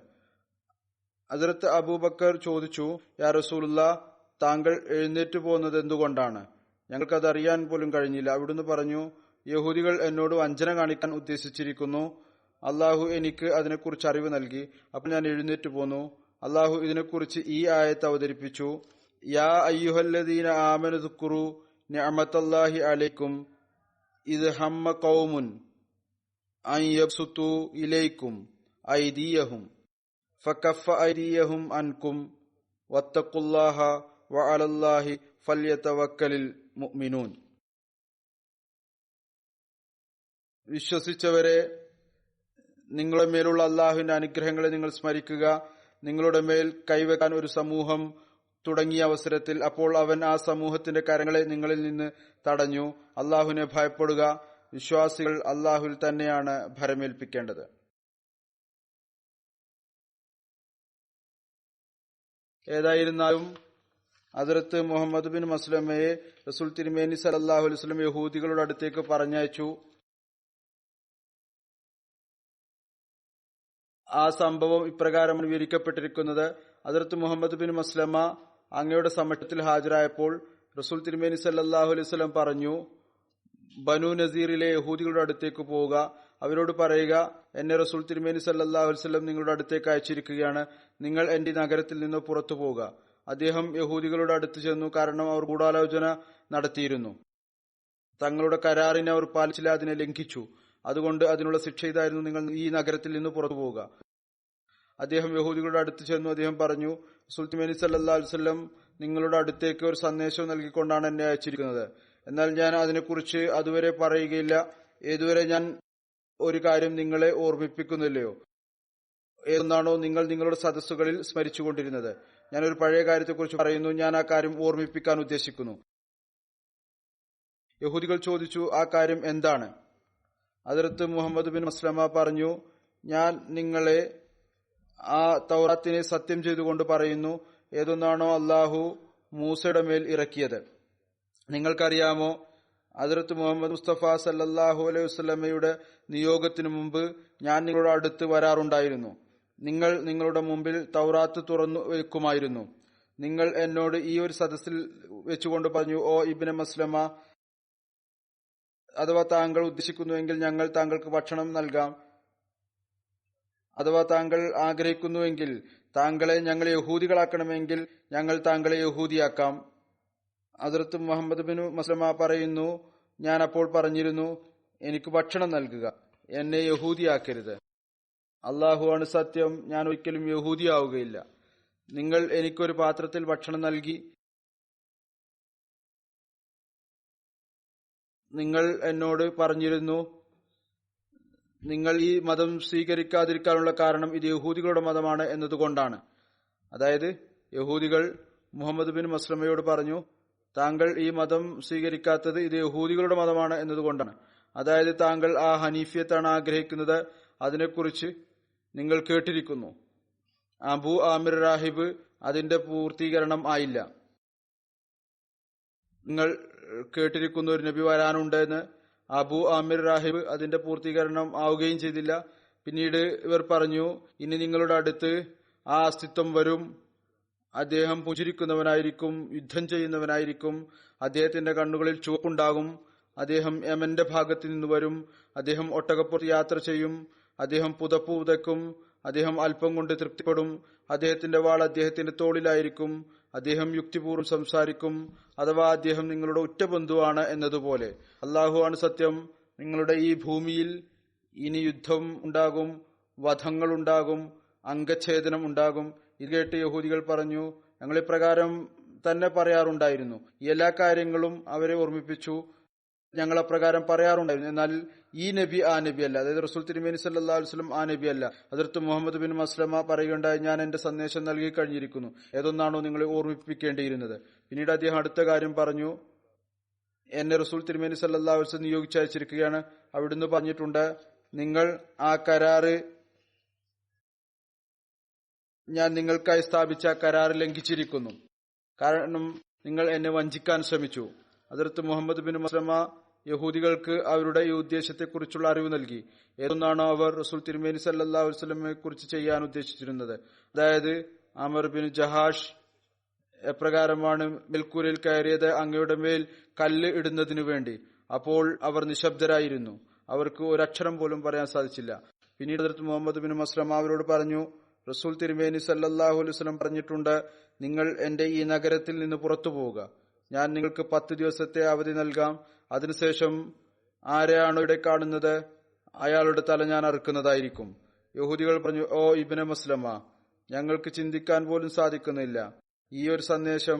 ഹസ്രത്ത് അബൂബക്കർ ചോദിച്ചു, യാ റസൂലുള്ളാഹ്, താങ്കൾ എഴുന്നേറ്റ് പോകുന്നത് എന്തുകൊണ്ടാണ്? ഞങ്ങൾക്കത് അറിയാൻ പോലും കഴിഞ്ഞില്ല. അവിടുന്ന് പറഞ്ഞു, യഹൂദികൾ എന്നോട് വഞ്ചന കാണിക്കാൻ ഉദ്ദേശിച്ചിരിക്കുന്നു. അള്ളാഹു എനിക്ക് അതിനെക്കുറിച്ച് അറിവ് നൽകി. അപ്പോൾ ഞാൻ എഴുന്നേറ്റ് പോന്നു. അള്ളാഹു ഇതിനെക്കുറിച്ച് ഈ ആയത്ത് അവതരിപ്പിച്ചു. യാ അയ്യുഹല്ലദീന ആമനു ദുക്കുറു നിഅമത്തല്ലാഹി അലൈക്കും ഇദ് ഹമ്മ ഖൗമുൻ അൻ യബ്സുതു ഇലൈക്കും ഐദിയഹും ഫകഫ ഐദിയഹും അൻകും വത്തഖുല്ലാഹ വഅലല്ലാഹി ഫല്യതവക്കലിൽ മുഅ്മിനൂൻ. വിശ്വസിച്ചവരെ, നിങ്ങളുടെ മേലുള്ള അള്ളാഹുവിന്റെ അനുഗ്രഹങ്ങളെ നിങ്ങൾ സ്മരിക്കുക. നിങ്ങളുടെ മേൽ കൈവെക്കാൻ ഒരു സമൂഹം തുടങ്ങിയ അവസരത്തിൽ അപ്പോൾ അവൻ ആ സമൂഹത്തിന്റെ കരങ്ങളെ നിങ്ങളിൽ നിന്ന് തടഞ്ഞു. അള്ളാഹുവിനെ ഭയപ്പെടുക. വിശ്വാസികൾ അള്ളാഹുവിൽ തന്നെയാണ് ഭരമേൽപ്പിക്കേണ്ടത്. ഏതായിരുന്നാലും ഹദ്റത്ത് മുഹമ്മദ് ബിൻ മസ്ലമയെ റസൂൽ തിരുമേനി സല്ലല്ലാഹു അലൈഹി വസല്ലം യഹൂദികളുടെ അടുത്തേക്ക് പറഞ്ഞയച്ചു. ആ സംഭവം ഇപ്രകാരമാണ് വിവരിക്കപ്പെട്ടിരിക്കുന്നത്. ഹദ്റത്ത് മുഹമ്മദ് ബിൻ മസ്ലമ അങ്ങയുടെ സമക്ഷത്തിൽ ഹാജരായപ്പോൾ റസൂൽ തിരുമേനി സല്ലല്ലാഹു അലൈഹി വസല്ലം പറഞ്ഞു, ബനു നസീറിലെ യഹൂദികളുടെ അടുത്തേക്ക് പോവുക. അവരോട് പറയുക, എന്നെ റസൂൽ തിരുമേനി സല്ലല്ലാഹു അലൈഹി വസല്ലം നിങ്ങളുടെ അടുത്തേക്ക് അയച്ചിരിക്കുകയാണ്. നിങ്ങൾ എന്റെ നഗരത്തിൽ നിന്ന് പുറത്തു പോവുക. അദ്ദേഹം യഹൂദികളുടെ അടുത്ത് ചെന്നു. കാരണം അവർ ഗൂഢാലോചന നടത്തിയിരുന്നു. തങ്ങളുടെ കരാറിനെ അവർ പാലിച്ചില്ല, അതിനെ ലംഘിച്ചു. അതുകൊണ്ട് അതിനുള്ള ശിക്ഷ ഇതായിരുന്നു, നിങ്ങൾ ഈ നഗരത്തിൽ നിന്ന് പുറത്തു പോവുക. അദ്ദേഹം യഹൂദികളുടെ അടുത്ത് ചെന്നു. അദ്ദേഹം പറഞ്ഞു, റസൂൽ തിരുമേനി സല്ലല്ലാഹു അലൈഹി വസല്ലം നിങ്ങളുടെ അടുത്തേക്ക് ഒരു സന്ദേശം നൽകിക്കൊണ്ടാണ് എന്നെ അയച്ചിരിക്കുന്നത്. എന്നാൽ ഞാൻ അതിനെക്കുറിച്ച് അതുവരെ പറയുകയില്ല, ഏതുവരെ ഞാൻ ഒരു കാര്യം നിങ്ങളെ ഓർമ്മിപ്പിക്കുന്നില്ലയോ. ഏതൊന്നാണോ നിങ്ങൾ നിങ്ങളുടെ സദസ്സുകളിൽ സ്മരിച്ചുകൊണ്ടിരുന്നത്. ഞാനൊരു പഴയ കാര്യത്തെക്കുറിച്ച് പറയുന്നു, ഞാൻ ആ കാര്യം ഓർമ്മിപ്പിക്കാൻ ഉദ്ദേശിക്കുന്നു. യഹൂദികൾ ചോദിച്ചു, ആ കാര്യം എന്താണ്? ഹദ്റത്ത് മുഹമ്മദ് ബിൻ മസ്ലമ പറഞ്ഞു, ഞാൻ നിങ്ങളെ ആ തൗറാത്തിനെ സത്യം ചെയ്തുകൊണ്ട് പറയുന്നു, ഏതൊന്നാണോ അള്ളാഹു മൂസയുടെ മേൽ ഇറക്കിയത്. നിങ്ങൾക്കറിയാമോ, ഹദ്റത്ത് മുഹമ്മദ് മുസ്തഫ സല്ലല്ലാഹു അലൈഹി വസല്ലമയുടെ നിയോഗത്തിനു മുമ്പ് ഞാൻ നിങ്ങളുടെ അടുത്ത് വരാറുണ്ടായിരുന്നു. നിങ്ങൾ നിങ്ങളുടെ മുമ്പിൽ തൗറാത്ത് തുറന്നു വെക്കുമായിരുന്നു. നിങ്ങൾ എന്നോട് ഈ ഒരു സദസ്സിൽ വെച്ചുകൊണ്ട് പറഞ്ഞു, ഓ ഇബ്നെ മസ്ലമ, അഥവാ താങ്കൾ ഉദ്ദേശിക്കുന്നുവെങ്കിൽ ഞങ്ങൾ താങ്കൾക്ക് ഭക്ഷണം നൽകാം. അഥവാ താങ്കൾ ആഗ്രഹിക്കുന്നുവെങ്കിൽ താങ്കളെ ഞങ്ങൾ യഹൂദികളാക്കണമെങ്കിൽ ഞങ്ങൾ താങ്കളെ യഹൂദിയാക്കാം. ഹദ്റത്ത് മുഹമ്മദ് ബിൻ മസ്ലമ പറയുന്നു, ഞാൻ അപ്പോൾ പറഞ്ഞിരുന്നു, എനിക്ക് ഭക്ഷണം നൽകുക, എന്നെ യഹൂദിയാക്കരുത്. അള്ളാഹുവാണ് സത്യം, ഞാൻ ഒരിക്കലും യഹൂദിയാവുകയില്ല. നിങ്ങൾ എനിക്കൊരു പാത്രത്തിൽ ഭക്ഷണം നൽകി. നിങ്ങൾ എന്നോട് പറഞ്ഞിരുന്നു, നിങ്ങൾ ഈ മതം സ്വീകരിക്കാതിരിക്കാനുള്ള കാരണം ഇത് യഹൂദികളുടെ മതമാണ് എന്നതുകൊണ്ടാണ്. അതായത് യഹൂദികൾ മുഹമ്മദ് ബിൻ മസ്ലമയോട് പറഞ്ഞു, താങ്കൾ ഈ മതം സ്വീകരിക്കാത്തത് ഇത് യഹൂദികളുടെ മതമാണ് എന്നതുകൊണ്ടാണ്. അതായത് താങ്കൾ ആ ഹനീഫിയത്താണ് ആഗ്രഹിക്കുന്നത്. അതിനെക്കുറിച്ച് നിങ്ങൾ കേട്ടിരിക്കുന്നു. അബൂ ആമിർ രാഹിബ് അതിന്റെ പൂർത്തീകരണം ആയില്ല. നിങ്ങൾ കേട്ടിരിക്കുന്ന ഒരു നബി വരാനുണ്ട് എന്ന്. അബൂ ആമിർ രാഹിബ് അതിന്റെ പൂർത്തീകരണം ആവുകയും ചെയ്തില്ല. പിന്നീട് ഇവർ പറഞ്ഞു, ഇനി നിങ്ങളുടെ അടുത്ത് ആ അസ്തിത്വം വരും. അദ്ദേഹം പുഞ്ചിരിക്കുന്നവനായിരിക്കും, യുദ്ധം ചെയ്യുന്നവനായിരിക്കും. അദ്ദേഹത്തിന്റെ കണ്ണുകളിൽ ചുവപ്പുണ്ടാകും. അദ്ദേഹം യമന്റെ ഭാഗത്ത് നിന്ന് വരും. അദ്ദേഹം ഒട്ടകപ്പുറത്ത് യാത്ര ചെയ്യും. അദ്ദേഹം പുതപ്പ് ഉതക്കും. അദ്ദേഹം അല്പം കൊണ്ട് തൃപ്തിപ്പെടും. അദ്ദേഹത്തിന്റെ വാൾ അദ്ദേഹത്തിന്റെ തോളിലായിരിക്കും. അദ്ദേഹം യുക്തിപൂർവ്വം സംസാരിക്കും. അഥവാ അദ്ദേഹം നിങ്ങളുടെ ഉറ്റ ബന്ധുവാണ് എന്നതുപോലെ. അള്ളാഹുവാണ് സത്യം. നിങ്ങളുടെ ഈ ഭൂമിയിൽ ഇനി യുദ്ധം ഉണ്ടാകും, വധങ്ങൾ ഉണ്ടാകും, അംഗച്ഛേദനം ഉണ്ടാകും. ഇത് കേട്ട് യഹൂദികൾ പറഞ്ഞു, ഞങ്ങൾ ഇപ്രകാരം തന്നെ പറയാറുണ്ടായിരുന്നു. ഈ എല്ലാ കാര്യങ്ങളും അവരെ ഓർമ്മിപ്പിച്ചു. ഞങ്ങൾ അപ്രകാരം പറയാറുണ്ടായിരുന്നു. എന്നാൽ ഈ നബി ആ നബി അല്ല. അതായത് റസൂൽ തിരുമേനി സല്ലല്ലാഹു അലൈഹി വസല്ലം ആ നബി അല്ല. ഹദ്റത്ത് മുഹമ്മദ് ബിൻ മസ്ലമ പറയുകയുണ്ടായി, ഞാൻ എന്റെ സന്ദേശം നൽകി കഴിഞ്ഞിരിക്കുന്നു. ഏതൊന്നാണോ നിങ്ങളെ ഓർമ്മിപ്പിക്കേണ്ടിയിരുന്നത്. പിന്നീട് അദ്ദേഹം അടുത്ത കാര്യം പറഞ്ഞു, എന്നെ റസൂൽ തിരുമേനി സല്ലല്ലാഹു അലൈഹി വസല്ലം നിയോഗിച്ചയച്ചിരിക്കുകയാണ്. അവിടുന്ന് പറഞ്ഞിട്ടുണ്ട്, നിങ്ങൾ ആ കരാറ്, ഞാൻ നിങ്ങൾക്കായി സ്ഥാപിച്ച കരാറ് ലംഘിച്ചിരിക്കുന്നു. കാരണം നിങ്ങൾ എന്നെ വഞ്ചിക്കാൻ ശ്രമിച്ചു. ഹദ്റത്ത് മുഹമ്മദ് ബിൻ മസ്ലമ യഹൂദികൾക്ക് അവരുടെ ഈ ഉദ്ദേശത്തെക്കുറിച്ചുള്ള അറിവ് നൽകി. ഏതൊന്നാണോ അവർ റസൂൽ തിരുമേനി സല്ലല്ലാഹു അലൈഹി വസല്ലമയെ കുറിച്ച് ചെയ്യാൻ ഉദ്ദേശിച്ചിരുന്നത്. അതായത് അമർ ബിൻ ജഹാഷ് എപ്രകാരമാണ് മിൽക്കൂരിൽ കയറിയത് അങ്ങയുടെ മേൽ കല്ല് ഇടുന്നതിനു വേണ്ടി. അപ്പോൾ അവർ നിശബ്ദരായിരുന്നു. അവർക്ക് ഒരക്ഷരം പോലും പറയാൻ സാധിച്ചില്ല. പിന്നീട് ഹദ്റത്ത് മുഹമ്മദ് ബിൻ മസ്ലമ അവരോട് പറഞ്ഞു, റസൂൽ തിരുമേനി സല്ലല്ലാഹു അലൈഹി വസല്ലം പറഞ്ഞിട്ടുണ്ട്, നിങ്ങൾ എന്റെ ഈ നഗരത്തിൽ നിന്ന് പുറത്തു പോവുക. ഞാൻ നിങ്ങൾക്ക് 10 ദിവസത്തെ അവധി നൽകാം. അതിനുശേഷം ആരെയാണോ ഇവിടെ കാണുന്നത് അയാളുടെ തല ഞാൻ അറുക്കുന്നതായിരിക്കും. യഹൂദികൾ പറഞ്ഞു, ഓ ഇബ്നെ മസ്ലമ, ഞങ്ങൾക്ക് ചിന്തിക്കാൻ പോലും സാധിക്കുന്നില്ല. ഈ ഒരു സന്ദേശം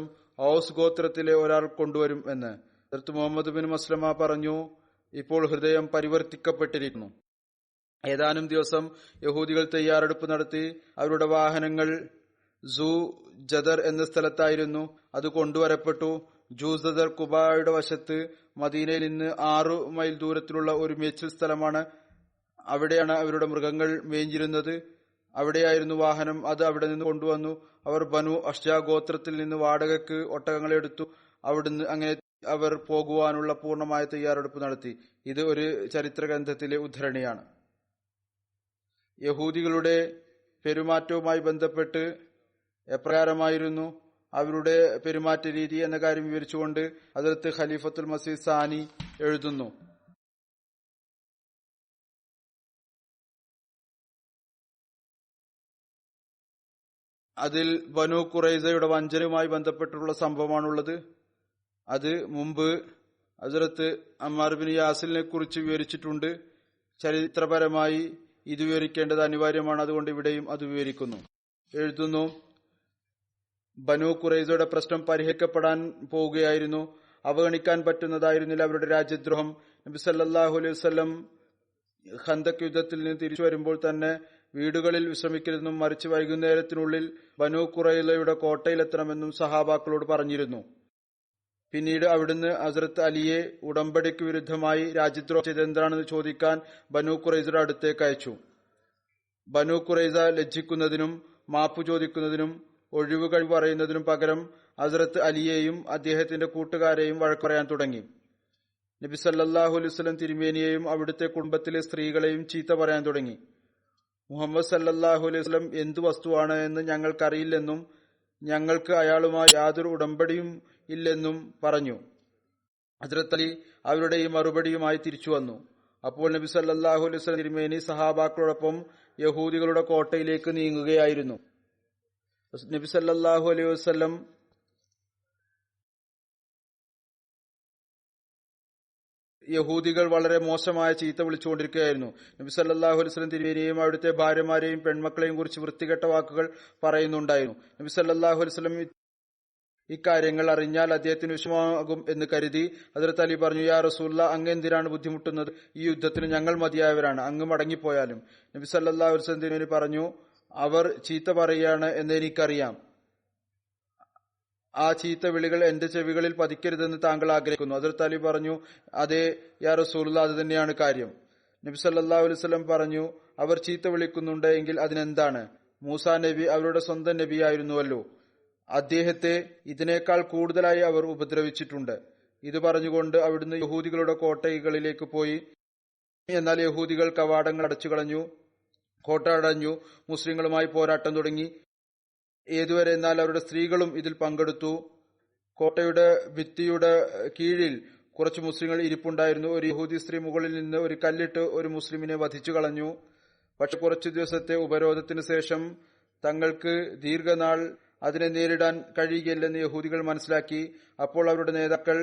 ഔസ് ഗോത്രത്തിലെ ഒരാൾ കൊണ്ടുവരും എന്ന്. ഹദ്റത്ത് മുഹമ്മദ് ബിൻ മസ്ലമ പറഞ്ഞു, ഇപ്പോൾ ഹൃദയം പരിവർത്തിക്കപ്പെട്ടിരിക്കുന്നു. ഏതാനും ദിവസം യഹൂദികൾ തയ്യാറെടുപ്പ് നടത്തി. അവരുടെ വാഹനങ്ങൾ സൂ ജദർ എന്ന സ്ഥലത്തായിരുന്നു. അത് കൊണ്ടുവരപ്പെട്ടു. ജൂസദർ കുബായുടെ വശത്ത് മദീനയിൽ നിന്ന് 6 മൈൽ ദൂരത്തിലുള്ള ഒരു മേച്ചിൽ സ്ഥലമാണ്. അവിടെയാണ് അവരുടെ മൃഗങ്ങൾ മേഞ്ഞിരുന്നത്. അവിടെയായിരുന്നു വാഹനം. അത് അവിടെ നിന്ന് കൊണ്ടുവന്നു. അവർ ബനു അഷ്ജാ ഗോത്രത്തിൽ നിന്ന് വാടകയ്ക്ക് ഒട്ടകങ്ങളെ എടുത്തു. അവിടുന്ന് അങ്ങനെ അവർ പോകുവാനുള്ള പൂർണ്ണമായ തയ്യാറെടുപ്പ് നടത്തി. ഇത് ഒരു ചരിത്ര ഗ്രന്ഥത്തിലെ ഉദ്ധരണിയാണ്. യഹൂദികളുടെ പെരുമാറ്റവുമായി ബന്ധപ്പെട്ട് എപ്രകാരമായിരുന്നു അവരുടെ പെരുമാറ്റ രീതി എന്ന കാര്യം വിവരിച്ചുകൊണ്ട് ഹദ്റത്ത് ഖലീഫത്തുൽ മസീഹ് സാനി എഴുതുന്നു, അതിൽ ബനു ഖുറൈസയുടെ വഞ്ചനയുമായി ബന്ധപ്പെട്ടുള്ള സംഭവമാണുള്ളത്. അത് മുമ്പ് ഹസ്രത്ത് അമ്മാർ ബിൻ യാസിലിനെ കുറിച്ച് വിവരിച്ചിട്ടുണ്ട്. ചരിത്രപരമായി ഇത് വിവരിക്കേണ്ടത് അനിവാര്യമാണ്. അതുകൊണ്ട് ഇവിടെയും അത് വിവരിക്കുന്നു. എഴുതുന്നു, ബനു ഖുറൈസയുടെ പ്രശ്നം പരിഹരിക്കപ്പെടാൻ പോവുകയായിരുന്നു. അവഗണിക്കാൻ പറ്റുന്നതായിരുന്നില്ല അവരുടെ രാജ്യദ്രോഹം. നബി സല്ലല്ലാഹു അലൈഹി വസല്ലം ഖന്തക് യുദ്ധത്തിൽ നിന്ന് തിരിച്ചു വരുമ്പോൾ തന്നെ വീടുകളിൽ വിശ്രമിക്കരുതെന്നും മറിച്ച് വൈകുന്നേരത്തിനുള്ളിൽ ബനു ഖുറൈലയുടെ കോട്ടയിലെത്തണമെന്നും സഹാബാക്കളോട് പറഞ്ഞിരുന്നു. പിന്നീട് അവിടുന്ന് ഹസ്രത്ത് അലിയെ ഉടമ്പടിക്ക് വിരുദ്ധമായി രാജ്യദ്രോഹം ചെയ്തെന്താണെന്ന് ചോദിക്കാൻ ബനു ഖുറൈസയുടെ അടുത്തേക്ക് അയച്ചു. ബനു ഖുറൈസ ലജ്ജിക്കുന്നതിനും മാപ്പു ചോദിക്കുന്നതിനും ഒഴിവ് കഴിവ് പറയുന്നതിനും പകരം ഹസ്രത്ത് അലിയെയും അദ്ദേഹത്തിന്റെ കൂട്ടുകാരെയും വഴക്ക് പറയാൻ തുടങ്ങി. നബി സല്ലല്ലാഹു അലൈഹി വസല്ലം തിരുമേനിയെയും അവിടുത്തെ കുടുംബത്തിലെ സ്ത്രീകളെയും ചീത്ത പറയാൻ തുടങ്ങി. മുഹമ്മദ് സല്ലല്ലാഹു അലൈഹി വസല്ലം എന്തു വസ്തുവാണ് എന്ന് ഞങ്ങൾക്കറിയില്ലെന്നും ഞങ്ങൾക്ക് അയാളുമായി യാതൊരു ഉടമ്പടിയും ഇല്ലെന്നും പറഞ്ഞു. ഹസ്രത്ത് അലി അവരുടെ ഈ മറുപടിയുമായി തിരിച്ചു വന്നു. അപ്പോൾ നബി സല്ലല്ലാഹു അലൈഹി വസല്ലം തിരുമേനി സഹാബാക്കളോടൊപ്പം യഹൂദികളുടെ കോട്ടയിലേക്ക് നീങ്ങുകയായിരുന്നു. നബി സല്ലല്ലാഹു അലൈഹി വസല്ലം യഹൂദികൾ വളരെ മോശമായ ചീത്ത വിളിച്ചുകൊണ്ടിരിക്കുകയായിരുന്നു. നബി സല്ലല്ലാഹു അലൈഹി വസല്ലം തിരുമേനിയെയും അവിടുത്തെ ഭാര്യമാരെയും പെൺമക്കളെയും കുറിച്ച് വൃത്തികെട്ട വാക്കുകൾ പറയുന്നുണ്ടായിരുന്നു. നബി സല്ലല്ലാഹു അലൈഹി വസല്ലം ഇക്കാര്യങ്ങൾ അറിഞ്ഞാൽ അദ്ദേഹത്തിന് വിഷമമാകും എന്ന് കരുതി ഹദ്റത്ത് അലി പറഞ്ഞു, യാ റസൂലുള്ളാഹ്, അങ്ങ് എന്തിനാണ് ബുദ്ധിമുട്ടുന്നത്? ഈ യുദ്ധത്തിന് ഞങ്ങൾ മതിയായവരാണ്, അങ്ങ് മടങ്ങിപ്പോയാലും. നബി സല്ലല്ലാഹു അലൈഹി വസല്ലം തിരുമേനി പറഞ്ഞു, അവർ ചീത്ത പറയുകയാണ് എന്ന് എനിക്കറിയാം. ആ ചീത്ത വിളികൾ എന്റെ ചെവികളിൽ പതിക്കരുതെന്ന് താങ്കൾ ആഗ്രഹിക്കുന്നു. ഹദ്റത്ത് അലി പറഞ്ഞു, അതെ യാ റസൂലുള്ളാഹ്, അത് തന്നെയാണ് കാര്യം. നബി സല്ലല്ലാഹു അലൈഹി വസല്ലം പറഞ്ഞു, അവർ ചീത്ത വിളിക്കുന്നുണ്ട് എങ്കിൽ അതിനെന്താണ്? മൂസാ നബി അവരുടെ സ്വന്തം നബിയായിരുന്നുവല്ലോ. അദ്ദേഹത്തെ ഇതിനേക്കാൾ കൂടുതലായി അവർ ഉപദ്രവിച്ചിട്ടുണ്ട്. ഇത് പറഞ്ഞുകൊണ്ട് അവിടുന്ന് യഹൂദികളുടെ കോട്ടകളിലേക്ക് പോയി. എന്നാൽ യഹൂദികൾ കവാടങ്ങൾ അടച്ചു കളഞ്ഞു, കോട്ട അടഞ്ഞു, മുസ്ലിങ്ങളുമായി പോരാട്ടം തുടങ്ങി. ഏതുവരെ എന്നാൽ അവരുടെ സ്ത്രീകളും ഇതിൽ പങ്കെടുത്തു. കോട്ടയുടെ ഭിത്തിയുടെ കീഴിൽ കുറച്ച് മുസ്ലിങ്ങൾ ഇരിപ്പുണ്ടായിരുന്നു. ഒരു യഹൂദി സ്ത്രീ മുകളിൽ നിന്ന് ഒരു കല്ലിട്ട് ഒരു മുസ്ലിമിനെ വധിച്ചു കളഞ്ഞു. പക്ഷെ കുറച്ചു ദിവസത്തെ ഉപരോധത്തിന് ശേഷം തങ്ങൾക്ക് ദീർഘനാൾ അതിനെ നേരിടാൻ കഴിയുകയില്ലെന്ന് യഹൂദികൾ മനസ്സിലാക്കി. അപ്പോൾ അവരുടെ നേതാക്കൾ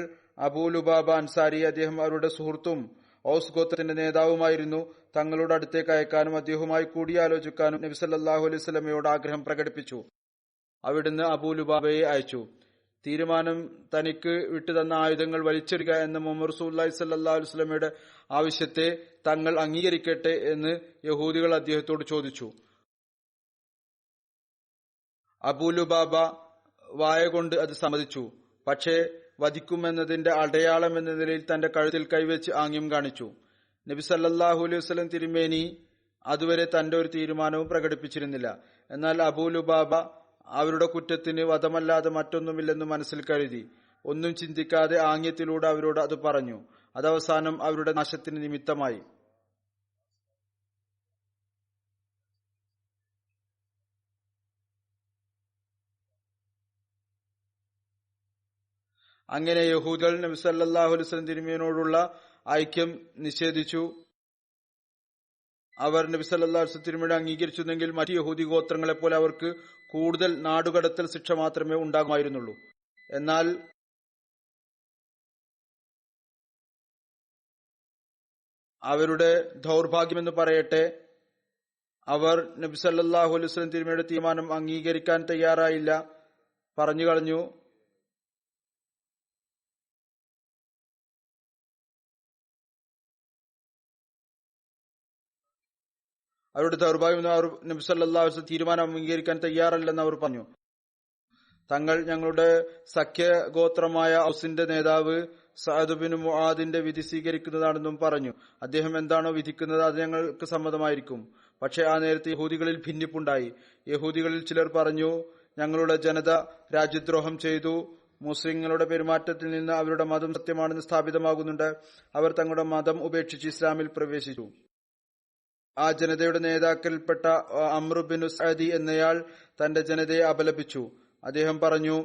അബൂ ലുബാബ അൻസാരി, അദ്ദേഹം അവരുടെ സുഹൃത്തും ഔസ് ഗോത്രത്തിന്റെ നേതാവുമായിരുന്നു, തങ്ങളുടെ അടുത്തേക്ക് അയക്കാനും അദ്ദേഹവുമായി കൂടിയാലോചിക്കാനും നബി സല്ലല്ലാഹു അലൈഹി വസല്ലമയോട് ആഗ്രഹം പ്രകടിപ്പിച്ചു. അവിടുന്ന് അബൂ ലുബാബയെ അയച്ചു. തീരുമാനം തനിക്ക് വിട്ടുതന്ന ആയുധങ്ങൾ വലിച്ചെടുക്കുക എന്ന മുഹമ്മദ് റസൂലുള്ളാഹി സ്വല്ലല്ലാഹു അലൈഹി വസല്ലമയുടെ ആവശ്യത്തെ തങ്ങൾ അംഗീകരിക്കട്ടെ എന്ന് യഹൂദികൾ അദ്ദേഹത്തോട് ചോദിച്ചു. അബൂ ലുബാബ വായ കൊണ്ട് അത് സമ്മതിച്ചു. പക്ഷേ വധിക്കുമെന്നതിന്റെ അടയാളം എന്ന നിലയിൽ തന്റെ കഴുത്തിൽ കൈവച്ച് ആംഗ്യം കാണിച്ചു. നബി സല്ലല്ലാഹു അലൈഹി വസല്ലം തിരുമേനി അതുവരെ തന്റെ ഒരു തീരുമാനവും പ്രകടിപ്പിച്ചിരുന്നില്ല. എന്നാൽ അബൂ ലുബാബ അവരുടെ കുറ്റത്തിന് വധമല്ലാതെ മറ്റൊന്നുമില്ലെന്ന് മനസ്സിൽ കരുതി. ഒന്നും ചിന്തിക്കാതെ ആംഗ്യത്തിലൂടെ അവരോട് അത് പറഞ്ഞു. അതവസാനം അവരുടെ നാശത്തിന് നിമിത്തമായി. അങ്ങനെ യഹൂദികൾ നബി സല്ലല്ലാഹു അലൈഹി വസല്ലം തിരുമേനിയോടുള്ള ഐക്യം നിഷേധിച്ചു. അവർ നബി സല്ലല്ലാഹു അലൈഹി വസല്ലം തിരുമേനി അംഗീകരിച്ചിരുന്നെങ്കിൽ മറ്റ് യഹൂദി ഗോത്രങ്ങളെ പോലെ അവർക്ക് കൂടുതൽ നാടുകടത്തൽ ശിക്ഷ മാത്രമേ ഉണ്ടാകുമായിരുന്നുള്ളൂ. എന്നാൽ അവരുടെ ദൗർഭാഗ്യമെന്ന് പറയട്ടെ, അവർ നബി സല്ലല്ലാഹു അലൈഹി വസല്ലം തിരുമേനിയുടെ തീരുമാനം അംഗീകരിക്കാൻ തയ്യാറായില്ല. പറഞ്ഞു കളഞ്ഞു, അവരുടെ ദൗർഭാഗ്യം അവർ നബി സല്ലല്ലാഹു അലൈഹി വസല്ലം തീരുമാനം അംഗീകരിക്കാൻ തയ്യാറല്ലെന്ന് അവർ പറഞ്ഞു. തങ്ങൾ ഞങ്ങളുടെ സഖ്യ ഗോത്രമായ ഔസിന്റെ നേതാവ് സഅദ് ബിൻ മുആദിന്റെ വിധി സ്വീകരിക്കുന്നതാണെന്നും പറഞ്ഞു. അദ്ദേഹം എന്താണോ വിധിക്കുന്നത് അത് ഞങ്ങൾക്ക് സമ്മതമായിരിക്കും. പക്ഷെ ആ നേരത്തെ യഹൂദികളിൽ ഭിന്നിപ്പുണ്ടായി. യഹൂദികളിൽ ചിലർ പറഞ്ഞു, ഞങ്ങളുടെ ജനത രാജ്യദ്രോഹം ചെയ്തു. മുസ്ലിങ്ങളുടെ പെരുമാറ്റത്തിൽ നിന്ന് അവരുടെ മതം സത്യമാണെന്ന് സ്ഥാപിതമാകുന്നുണ്ട്. അവർ തങ്ങളുടെ മതം ഉപേക്ഷിച്ച് ഇസ്ലാമിൽ പ്രവേശിച്ചു. ആ ജനതയുടെ നേതാക്കളിൽപ്പെട്ട അംർ ബിൻ സഅദി എന്നയാൾ തന്റെ ജനതയെ അപലപിച്ചു. അദ്ദേഹം പറഞ്ഞു,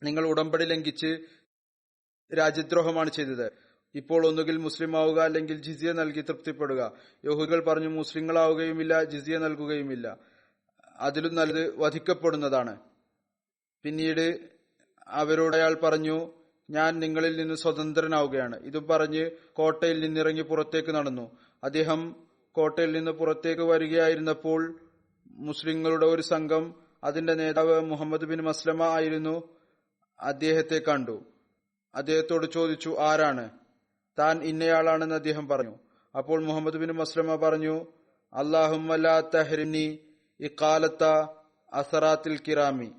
നിങ്ങൾ ഉടമ്പടി ലംഘിച്ച് രാജ്യദ്രോഹമാണ് ചെയ്തത്. ഇപ്പോൾ ഒന്നുകിൽ മുസ്ലിം ആവുക, അല്ലെങ്കിൽ ജിസിയ നൽകി തൃപ്തിപ്പെടുക. യഹൂദികൾ പറഞ്ഞു, മുസ്ലിങ്ങളാവുകയുമില്ല, ജിസിയ നൽകുകയുമില്ല. അതിലും നല്ലത് വധിക്കപ്പെടുന്നതാണ്. പിന്നീട് അവരോട് അയാൾ പറഞ്ഞു, ഞാൻ നിങ്ങളിൽ നിന്ന് സ്വതന്ത്രനാവുകയാണ്. ഇതും പറഞ്ഞ് കോട്ടയിൽ നിന്നിറങ്ങി പുറത്തേക്ക് നടന്നു. അദ്ദേഹം കോട്ടയിൽ നിന്ന് പുറത്തേക്ക് വരികയായിരുന്നപ്പോൾ മുസ്ലിങ്ങളുടെ ഒരു സംഘം, അതിന്റെ നേതാവ് മുഹമ്മദ് ബിൻ മസ്ലമ ആയിരുന്നു, അദ്ദേഹത്തെ കണ്ടു. അദ്ദേഹത്തോട് ചോദിച്ചു, ആരാണ് താൻ? ഇന്നയാളാണെന്ന് അദ്ദേഹം പറഞ്ഞു. അപ്പോൾ മുഹമ്മദ് ബിൻ മസ്ലമ പറഞ്ഞു, അല്ലാഹുമ്മ ലാ തഹ്രിംനി ഇഖാലത്ത അസറാത്തിൽ കിറാമി,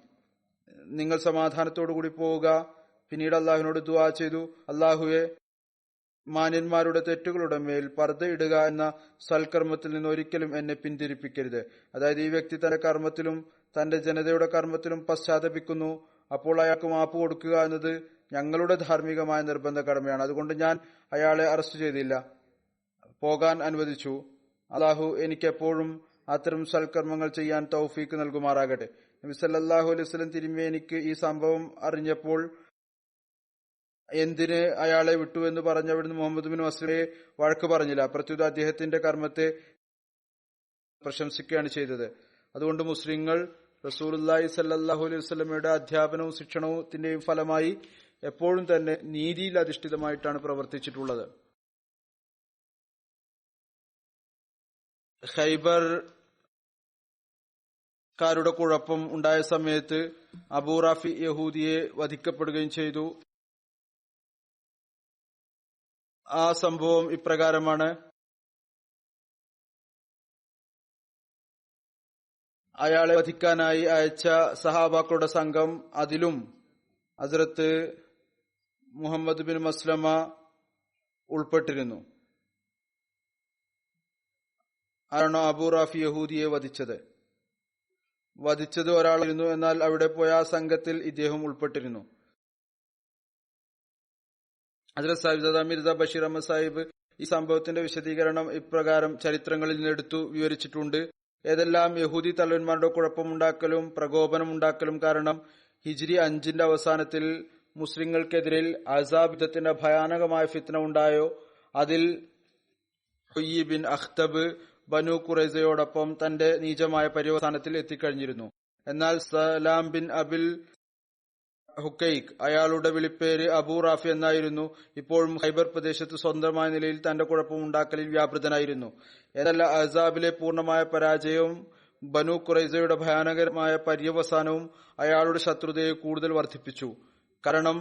നിങ്ങൾ സമാധാനത്തോടുകൂടി പോവുക. പിന്നീട് അള്ളാഹുവിനോട് ദുആ ചെയ്തു, അള്ളാഹുവെ, മാന്യന്മാരുടെ തെറ്റുകളുടെ മേൽ പർദ്ദയിടുക എന്ന സൽക്കർമ്മത്തിൽ നിന്ന് ഒരിക്കലും എന്നെ പിന്തിരിപ്പിക്കരുത്. അതായത് ഈ വ്യക്തി തന്റെ കർമ്മത്തിലും തന്റെ ജനതയുടെ കർമ്മത്തിലും പശ്ചാത്തപിക്കുന്നു. അപ്പോൾ അയാൾക്ക് മാപ്പ് കൊടുക്കുക എന്നത് ഞങ്ങളുടെ ധാർമ്മികമായ നിർബന്ധ കടമയാണ്. അതുകൊണ്ട് ഞാൻ അയാളെ അറസ്റ്റ് ചെയ്തില്ല, പോകാൻ അനുവദിച്ചു. അള്ളാഹു എനിക്ക് എപ്പോഴും അത്തരം സൽക്കർമ്മങ്ങൾ ചെയ്യാൻ തൗഫീക്ക് നൽകുമാറാകട്ടെ. നബി സല്ലല്ലാഹു അലൈഹി വസല്ലം തിരുമേനിക്ക് ഈ സംഭവം അറിഞ്ഞപ്പോൾ എന്തിന് അയാളെ വിട്ടു എന്ന് പറഞ്ഞ് അവിടുന്ന് മുഹമ്മദ് ബിൻ മസ്ലമയെ വഴക്ക് പറഞ്ഞില്ല. പ്രത്യുത അദ്ദേഹത്തിന്റെ കർമ്മത്തെ പ്രശംസിക്കുകയാണ് ചെയ്തത്. അതുകൊണ്ട് മുസ്ലിങ്ങൾ റസൂലുള്ളാഹി സ്വല്ലല്ലാഹു അലൈഹി വസല്ലമയുടെ അധ്യാപനവും ശിക്ഷണത്തിന്റെയും ഫലമായി എപ്പോഴും തന്നെ നീതിയിൽ അധിഷ്ഠിതമായിട്ടാണ് പ്രവർത്തിച്ചിട്ടുള്ളത്. ഖൈബർക്കാരുടെ കുഴപ്പം ഉണ്ടായ സമയത്ത് അബൂ റാഫി യഹൂദിയെ വധിക്കപ്പെടുകയും ചെയ്തു. ആ സംഭവം ഇപ്രകാരമാണ്. അയാളെ വധിക്കാനായി അയച്ച സഹാബാക്കളുടെ സംഘം, അതിലും ഹസ്രത്ത് മുഹമ്മദ് ബിൻ മസ്ലമ ഉൾപ്പെട്ടിരുന്നു. ആരാണോ അബൂ റാഫി യഹൂദിയെ വധിച്ചത് ഒരാളായിരുന്നു. എന്നാൽ അവിടെ പോയ ആ സംഘത്തിൽ ഇദ്ദേഹം ഉൾപ്പെട്ടിരുന്നു. ഹസ്രത്ത് സാഹിബ് മിർസ ബഷീർ അഹമ്മദ് സാഹിബ് ഈ സംഭവത്തിന്റെ വിശദീകരണം ഇപ്രകാരം ചരിത്രങ്ങളിൽ നിന്ന് എടുത്തു വിവരിച്ചിട്ടുണ്ട്. ഏതെല്ലാം യഹൂദി തലവന്മാരുടെ കുഴപ്പമുണ്ടാക്കലും പ്രകോപനമുണ്ടാക്കലും കാരണം ഹിജ്രി 5 അവസാനത്തിൽ മുസ്ലിങ്ങൾക്കെതിരിൽ അസാബ് യുദ്ധത്തിന്റെ ഭയാനകമായ ഫിത്ന ഉണ്ടായോ, അതിൽ ഹുയ്യ് ബിൻ അഖ്തബ് ബനു ഖുറൈസയോടൊപ്പം തന്റെ നീചമായ പര്യവസാനത്തിൽ എത്തിക്കഴിഞ്ഞിരുന്നു. എന്നാൽ സലാം ബിൻ അബിൽ ഹുക്കൈഖ്, അയാളുടെ വിളിപ്പേര് അബൂ റാഫി എന്നായിരുന്നു, ഇപ്പോഴും ഖൈബർ പ്രദേശത്ത് സ്വന്തമായ നിലയിൽ തന്റെ കുഴപ്പമുണ്ടാക്കലിൽ വ്യാപൃതനായിരുന്നു. എന്നല്ല അസാബിലെ പൂർണ്ണമായ പരാജയവും ബനു ഖുറൈസയുടെ ഭയാനകരമായ പര്യവസാനവും അയാളുടെ ശത്രുതയെ കൂടുതൽ വർദ്ധിപ്പിച്ചു. കാരണം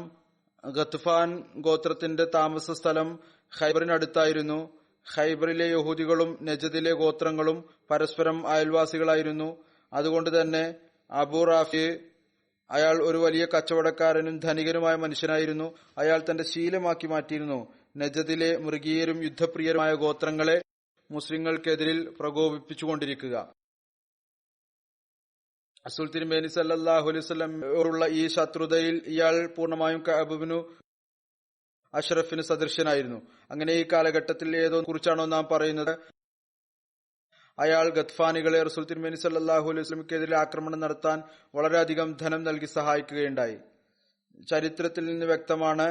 ഗത്ഫാൻ ഗോത്രത്തിന്റെ താമസ സ്ഥലം ഖൈബറിനടുത്തായിരുന്നു. ഖൈബറിലെ യഹൂദികളും നജദിലെ ഗോത്രങ്ങളും പരസ്പരം അയൽവാസികളായിരുന്നു. അതുകൊണ്ട് തന്നെ അബൂ റാഫി, അയാൾ ഒരു വലിയ കച്ചവടക്കാരനും ധനികനുമായ മനുഷ്യനായിരുന്നു. അയാൾ തന്റെ ശീലമാക്കി മാറ്റിയിരുന്നു നജദിലെ മൃഗീയരും യുദ്ധപ്രിയരുമായ ഗോത്രങ്ങളെ മുസ്ലിങ്ങൾക്കെതിരിൽ പ്രകോപിപ്പിച്ചുകൊണ്ടിരിക്കുക. റസൂൽ തിരുമേനി സല്ലല്ലാഹു അലൈഹി വസല്ലമയോടുള്ള ഈ ശത്രുതയിൽ ഇയാൾ പൂർണ്ണമായും കഅബ് ബിൻ അഷ്റഫിന് സദൃശനായിരുന്നു. അങ്ങനെ ഈ കാലഘട്ടത്തിൽ ഏതോ കുറിച്ചാണോ നാം പറയുന്നത്, അയാൾ ഗത്ഫാനികളെ റസൂൽ തിരുമേനി സല്ലല്ലാഹു അലൈഹി വസല്ലമക്കെതിരെ ആക്രമണം നടത്താൻ വളരെയധികം ധനം നൽകി സഹായിക്കുകയുണ്ടായി. ചരിത്രത്തിൽ നിന്ന് വ്യക്തമാണ്,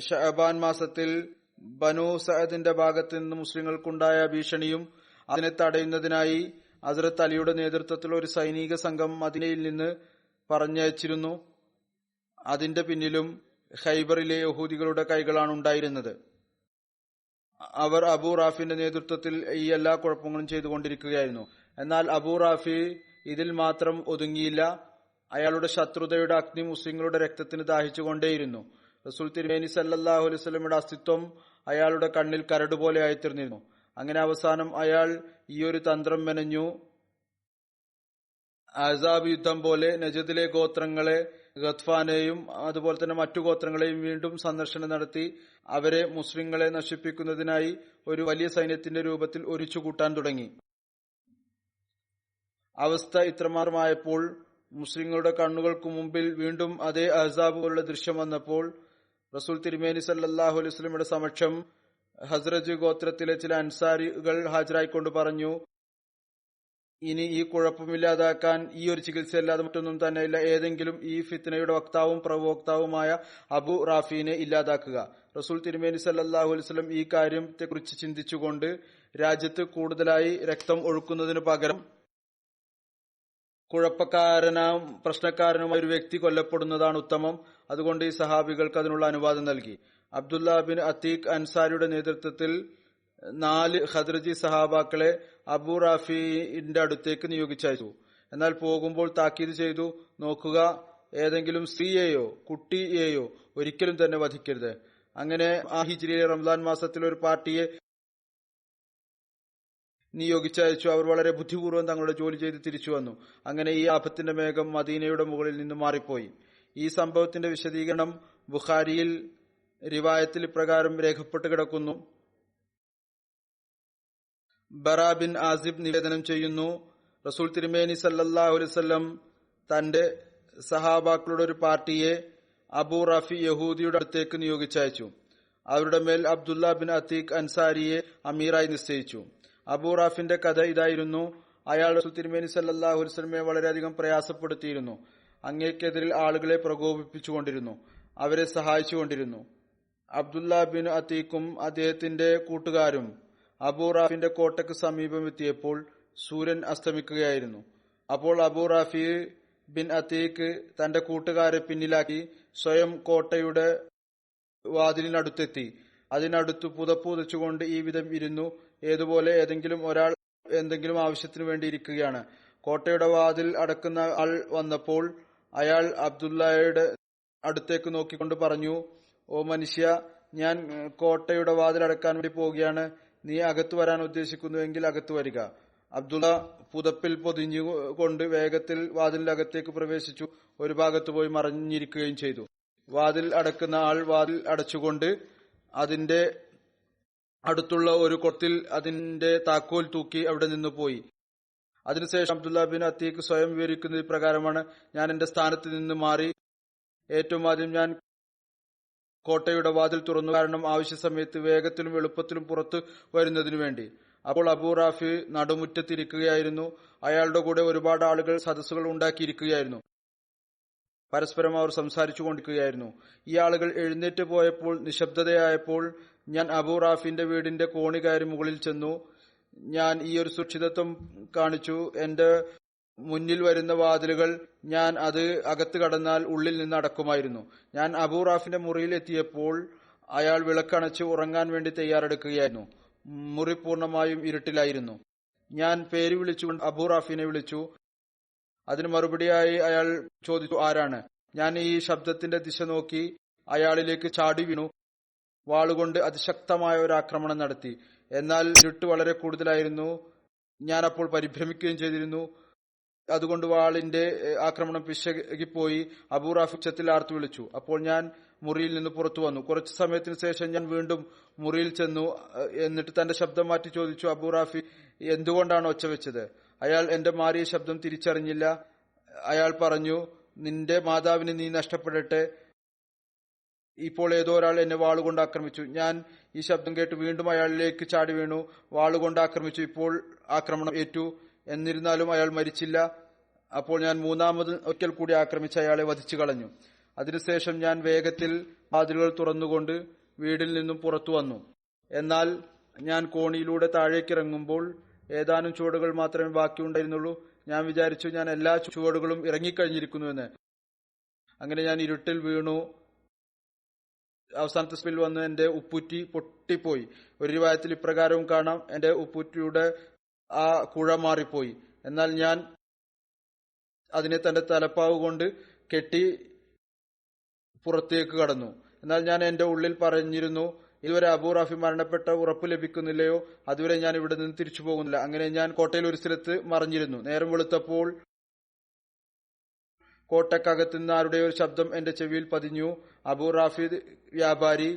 ഷഅബാൻ മാസത്തിൽ ബനു സഅദിന്റെ ഭാഗത്ത് നിന്ന് മുസ്ലിങ്ങൾക്കുണ്ടായ ഭീഷണിയും അതിനെ തടയുന്നതിനായി ഹസ്രത്ത് അലിയുടെ നേതൃത്വത്തിൽ ഒരു സൈനിക സംഘം മദീനയിൽ നിന്ന് പറഞ്ഞയച്ചിരുന്നു. അതിന്റെ പിന്നിലും ഖൈബറിലെ യഹൂദികളുടെ കൈകളാണ് ഉണ്ടായിരുന്നത്. അവർ അബൂ റാഫിന്റെ നേതൃത്വത്തിൽ ഈ എല്ലാ കുഴപ്പങ്ങളും ചെയ്തുകൊണ്ടിരിക്കുകയായിരുന്നു. എന്നാൽ അബൂ റാഫി ഇതിൽ മാത്രം ഒതുങ്ങിയില്ല. അയാളുടെ ശത്രുതയുടെ അഗ്നി മുസ്ലിങ്ങളുടെ രക്തത്തിന് ദാഹിച്ചുകൊണ്ടേയിരുന്നു. റസൂൽ തിരുമേനി സല്ലല്ലാഹു അലൈഹി വസല്ലമയുടെ അസ്തിത്വം അയാളുടെ കണ്ണിൽ കരടുപോലെ ആയിത്തീർന്നിരുന്നു. അങ്ങനെ അവസാനം അയാൾ ഈ ഒരു തന്ത്രം മെനഞ്ഞു. അഹ്സാബ് യുദ്ധം പോലെ നജദിലെ ഗോത്രങ്ങളെ, ഗത്ഫാനെയും അതുപോലെ തന്നെ മറ്റു ഗോത്രങ്ങളെയും വീണ്ടും സന്ദർശനം നടത്തി അവരെ മുസ്ലിങ്ങളെ നശിപ്പിക്കുന്നതിനായി ഒരു വലിയ സൈന്യത്തിന്റെ രൂപത്തിൽ ഒരുച്ചുകൂട്ടാൻ തുടങ്ങി. അവസ്ഥ ഇത്രമാത്രമായപ്പോൾ മുസ്ലിങ്ങളുടെ കണ്ണുകൾക്ക് മുമ്പിൽ വീണ്ടും അതേ അഹ്സാബ് പോലുള്ള ദൃശ്യം വന്നപ്പോൾ റസൂൽ തിരുമേനി സല്ലല്ലാഹു അലൈഹി വസല്ലമയുടെ സമക്ഷം ഹസ്രജ് ഗോത്രത്തിലെ ചില അൻസാരികൾ ഹാജരായിക്കൊണ്ട് പറഞ്ഞു, ഇനി ഈ കുഴപ്പമില്ലാതാക്കാൻ ഈ ഒരു ചികിത്സയല്ലാതെ മറ്റൊന്നും തന്നെയില്ല. ഏതെങ്കിലും ഈ ഫിത്നയുടെ വക്താവും പ്രവക്താവുമായ അബു റാഫിനെ ഇല്ലാതാക്കുക. റസൂൽ തിരുമേനി സല്ലല്ലാഹു അലൈഹി വസല്ലം ഈ കാര്യത്തെക്കുറിച്ച് ചിന്തിച്ചുകൊണ്ട് രാജ്യത്ത് കൂടുതലായി രക്തം ഒഴുക്കുന്നതിനു പകരം പ്രശ്നക്കാരനുമായ ഒരു വ്യക്തി കൊല്ലപ്പെടുന്നതാണ് ഉത്തമം. അതുകൊണ്ട് ഈ സഹാബികൾക്ക് അതിനുള്ള അനുവാദം നൽകി. അബ്ദുല്ല ബിൻ അത്തീഖ് അൻസാരിയുടെ നേതൃത്വത്തിൽ 4 ഖദ്രജി സഹാബാക്കളെ അബൂ റാഫിന്റെ അടുത്തേക്ക് നിയോഗിച്ചയച്ചു. എന്നാൽ പോകുമ്പോൾ താക്കീത് ചെയ്തു, നോക്കുക, ഏതെങ്കിലും സ്ത്രീയെയോ കുട്ടിയെയോ ഒരിക്കലും തന്നെ വധിക്കരുത്. അങ്ങനെ ആ ഹിജ്രിയിലെ റംസാൻ മാസത്തിൽ ഒരു പാർട്ടിയെ നിയോഗിച്ചയച്ചു. അവർ വളരെ ബുദ്ധിപൂർവ്വം തങ്ങളുടെ ജോലി ചെയ്ത് തിരിച്ചു വന്നു. അങ്ങനെ ഈ ആപത്തിന്റെ മേഘം മദീനയുടെ മുകളിൽ നിന്ന് മാറിപ്പോയി. ഈ സംഭവത്തിന്റെ വിശദീകരണം ബുഖാരിയിൽ റിവായത്തിൽ ഇപ്രകാരം രേഖപ്പെട്ട് കിടക്കുന്നു. ബറാ ബിൻ ആസിബ് നിവേദനം ചെയ്യുന്നു, റസൂൽ തിരുമേനി സല്ലല്ലാഹു അലൈഹി വസല്ലം തന്റെ സഹാബാക്കളുടെ ഒരു പാർട്ടിയെ അബൂ റാഫി യഹൂദിയുടെ അടുത്തേക്ക് നിയോഗിച്ചയച്ചു. അവരുടെ മേൽ അബ്ദുല്ല ബിൻ അത്തീഖ് അൻസാരിയെ അമീറായി നിശ്ചയിച്ചു. അബൂ റാഫിന്റെ കഥ ഇതായിരുന്നു. അയാൾ റസൂൽ തിരുമേനി സല്ലല്ലാഹു അലൈഹി വസല്ലമയെ വളരെയധികം പ്രയാസപ്പെടുത്തിയിരുന്നു. അങ്ങേക്കെതിരിൽ ആളുകളെ പ്രകോപിപ്പിച്ചുകൊണ്ടിരുന്നു, അവരെ സഹായിച്ചുകൊണ്ടിരുന്നു. അബ്ദുല്ല ബിൻ അത്തീഖും അദ്ദേഹത്തിന്റെ കൂട്ടുകാരും അബൂ റാഫിന്റെ കോട്ടയ്ക്ക് സമീപം എത്തിയപ്പോൾ സൂര്യൻ അസ്തമിക്കുകയായിരുന്നു. അപ്പോൾ അബൂ റാഫി ബിൻ അത്തീഖ് തന്റെ കൂട്ടുകാരെ പിന്നിലാക്കി സ്വയം കോട്ടയുടെ വാതിലിനടുത്തെത്തി. അതിനടുത്ത് പുതപ്പുതച്ചുകൊണ്ട് ഈ വിധം ഇരുന്നു, ഏതുപോലെ ഏതെങ്കിലും ഒരാൾ എന്തെങ്കിലും ആവശ്യത്തിനു വേണ്ടി ഇരിക്കുകയാണ്. കോട്ടയുടെ വാതിൽ അടക്കുന്ന ആൾ വന്നപ്പോൾ അയാൾ അബ്ദുല്ലയുടെ അടുത്തേക്ക് നോക്കിക്കൊണ്ട് പറഞ്ഞു, ഓ മനുഷ്യ, ഞാൻ കോട്ടയുടെ വാതിൽ അടക്കാൻ വേണ്ടി പോവുകയാണ്. നീ അകത്തു വരാൻ ഉദ്ദേശിക്കുന്നുവെങ്കിൽ അകത്തു വരിക. അബ്ദുള്ള പുതപ്പിൽ പൊതിഞ്ഞുകൊണ്ട് വേഗത്തിൽ വാതിലിന്റെ അകത്തേക്ക് പ്രവേശിച്ചു. ഒരു ഭാഗത്ത് പോയി മറഞ്ഞിരിക്കുകയും ചെയ്തു. വാതിൽ അടക്കുന്ന ആൾ വാതിൽ അടച്ചുകൊണ്ട് അതിന്റെ അടുത്തുള്ള ഒരു കൊത്തിൽ അതിന്റെ താക്കോൽ തൂക്കി അവിടെ നിന്ന് പോയി. അതിനുശേഷം അബ്ദുല്ല ബിൻ അത്തീഖ് സ്വയം വിവരിക്കുന്നത് ഇപ്രകാരമാണ്: ഞാൻ എന്റെ സ്ഥാനത്ത് നിന്ന് മാറി ഏറ്റവും ആദ്യം ഞാൻ കോട്ടയുടെ വാതിൽ തുറന്നു, കാരണം ആവശ്യ സമയത്ത് വേഗത്തിലും എളുപ്പത്തിലും പുറത്തു വരുന്നതിനു വേണ്ടി. അപ്പോൾ അബൂ റാഫി നടുമുറ്റത്തിരിക്കുകയായിരുന്നു. അയാളുടെ കൂടെ ഒരുപാട് ആളുകൾ സദസ്സുകൾ ഉണ്ടാക്കിയിരിക്കുകയായിരുന്നു. പരസ്പരം അവർ സംസാരിച്ചു കൊണ്ടിരിക്കുകയായിരുന്നു. ഈ ആളുകൾ എഴുന്നേറ്റ് പോയപ്പോൾ നിശബ്ദതയായപ്പോൾ ഞാൻ അബൂ റാഫിന്റെ വീടിന്റെ കോണി കയറി മുകളിൽ ചെന്നു. ഞാൻ ഈ ഒരു സുരക്ഷിതത്വം കാണിച്ചു. എന്റെ മുന്നിൽ വരുന്ന വാതിലുകൾ ഞാൻ അത് അകത്ത് കടന്നാൽ ഉള്ളിൽ നിന്ന് അടക്കുമായിരുന്നു. ഞാൻ അബൂ റാഫിന്റെ മുറിയിൽ എത്തിയപ്പോൾ അയാൾ വിളക്കണച്ച് ഉറങ്ങാൻ വേണ്ടി തയ്യാറെടുക്കുകയായിരുന്നു. മുറി പൂർണ്ണമായും ഇരുട്ടിലായിരുന്നു. ഞാൻ പേര് വിളിച്ചുകൊണ്ട് അബൂ റാഫിനെ വിളിച്ചു. അതിന് മറുപടിയായി അയാൾ ചോദിച്ചു, ആരാണ്? ഞാൻ ഈ ശബ്ദത്തിന്റെ ദിശ നോക്കി അയാളിലേക്ക് ചാടി വീണു. വാളുകൊണ്ട് അതിശക്തമായ ഒരു ആക്രമണം നടത്തി. എന്നാൽ ഇരുട്ട് വളരെ കൂടുതലായിരുന്നു. ഞാൻ അപ്പോൾ പരിഭ്രമിക്കുകയും ചെയ്തിരുന്നു. അതുകൊണ്ട് വാളിന്റെ ആക്രമണം പിശകിപ്പോയി. അബൂ റാഫി ഉച്ചത്തിൽ ആർത്തു വിളിച്ചു. അപ്പോൾ ഞാൻ മുറിയിൽ നിന്ന് പുറത്തു വന്നു. കുറച്ചു സമയത്തിന് ശേഷം ഞാൻ വീണ്ടും മുറിയിൽ ചെന്നു. എന്നിട്ട് തന്റെ ശബ്ദം മാറ്റി ചോദിച്ചു, അബൂ റാഫി എന്തുകൊണ്ടാണ് ഒച്ച വെച്ചത്? അയാൾ എന്റെ മാറിയ ശബ്ദം തിരിച്ചറിഞ്ഞില്ല. അയാൾ പറഞ്ഞു, നിന്റെ മാതാവിന് നീ നഷ്ടപ്പെടട്ടെ. ഇപ്പോൾ ഏതോ ഒരാൾ എന്നെ വാളുകൊണ്ട് ആക്രമിച്ചു. ഞാൻ ഈ ശബ്ദം കേട്ട് വീണ്ടും അയാളിലേക്ക് ചാടി വീണു. വാളുകൊണ്ട് ആക്രമിച്ചു. ഇപ്പോൾ ആക്രമണം ഏറ്റു. എന്നിരുന്നാലും അയാൾ മരിച്ചില്ല. അപ്പോൾ ഞാൻ മൂന്നാമത് ഒരിക്കൽ കൂടി ആക്രമിച്ച് അയാളെ വധിച്ചു കളഞ്ഞു. അതിനുശേഷം ഞാൻ വേഗത്തിൽ വാതിലുകൾ തുറന്നുകൊണ്ട് വീടിൽ നിന്നും പുറത്തു വന്നു. എന്നാൽ ഞാൻ കോണിയിലൂടെ താഴേക്കിറങ്ങുമ്പോൾ ഏതാനും ചുവടുകൾ മാത്രമേ ബാക്കിയുണ്ടായിരുന്നുള്ളൂ. ഞാൻ വിചാരിച്ചു ഞാൻ എല്ലാ ചുവടുകളും ഇറങ്ങിക്കഴിഞ്ഞിരിക്കുന്നുവെന്ന്. അങ്ങനെ ഞാൻ ഇരുട്ടിൽ വീണു. അവസാനത്തെ സ്പിൽ വന്ന് എന്റെ ഉപ്പുറ്റി പൊട്ടിപ്പോയി. ഒരു റിവായത്തിൽ ഇപ്രകാരവും കാണാം, എന്റെ ഉപ്പുറ്റിയുടെ ആ കുഴ മാറിപ്പോയി. എന്നാൽ ഞാൻ അതിനെ തന്റെ തലപ്പാവ് കൊണ്ട് കെട്ടി പുറത്തേക്ക് കടന്നു. എന്നാൽ ഞാൻ എന്റെ ഉള്ളിൽ പറഞ്ഞിരുന്നു, ഇതുവരെ അബൂ റാഫി മരണപ്പെട്ട ഉറപ്പ് ലഭിക്കുന്നില്ലയോ, അതുവരെ ഞാൻ ഇവിടെ നിന്ന് തിരിച്ചു പോകുന്നില്ല. അങ്ങനെ ഞാൻ കോട്ടയിൽ ഒരു സ്ഥലത്ത് മറിഞ്ഞിരുന്നു. നേരം വെളുത്തപ്പോൾ കോട്ടക്കകത്ത് നിന്ന് ആരുടെ ഒരു ശബ്ദം എന്റെ ചെവിയിൽ പതിഞ്ഞു, അബൂ റാഫി വ്യാപാരി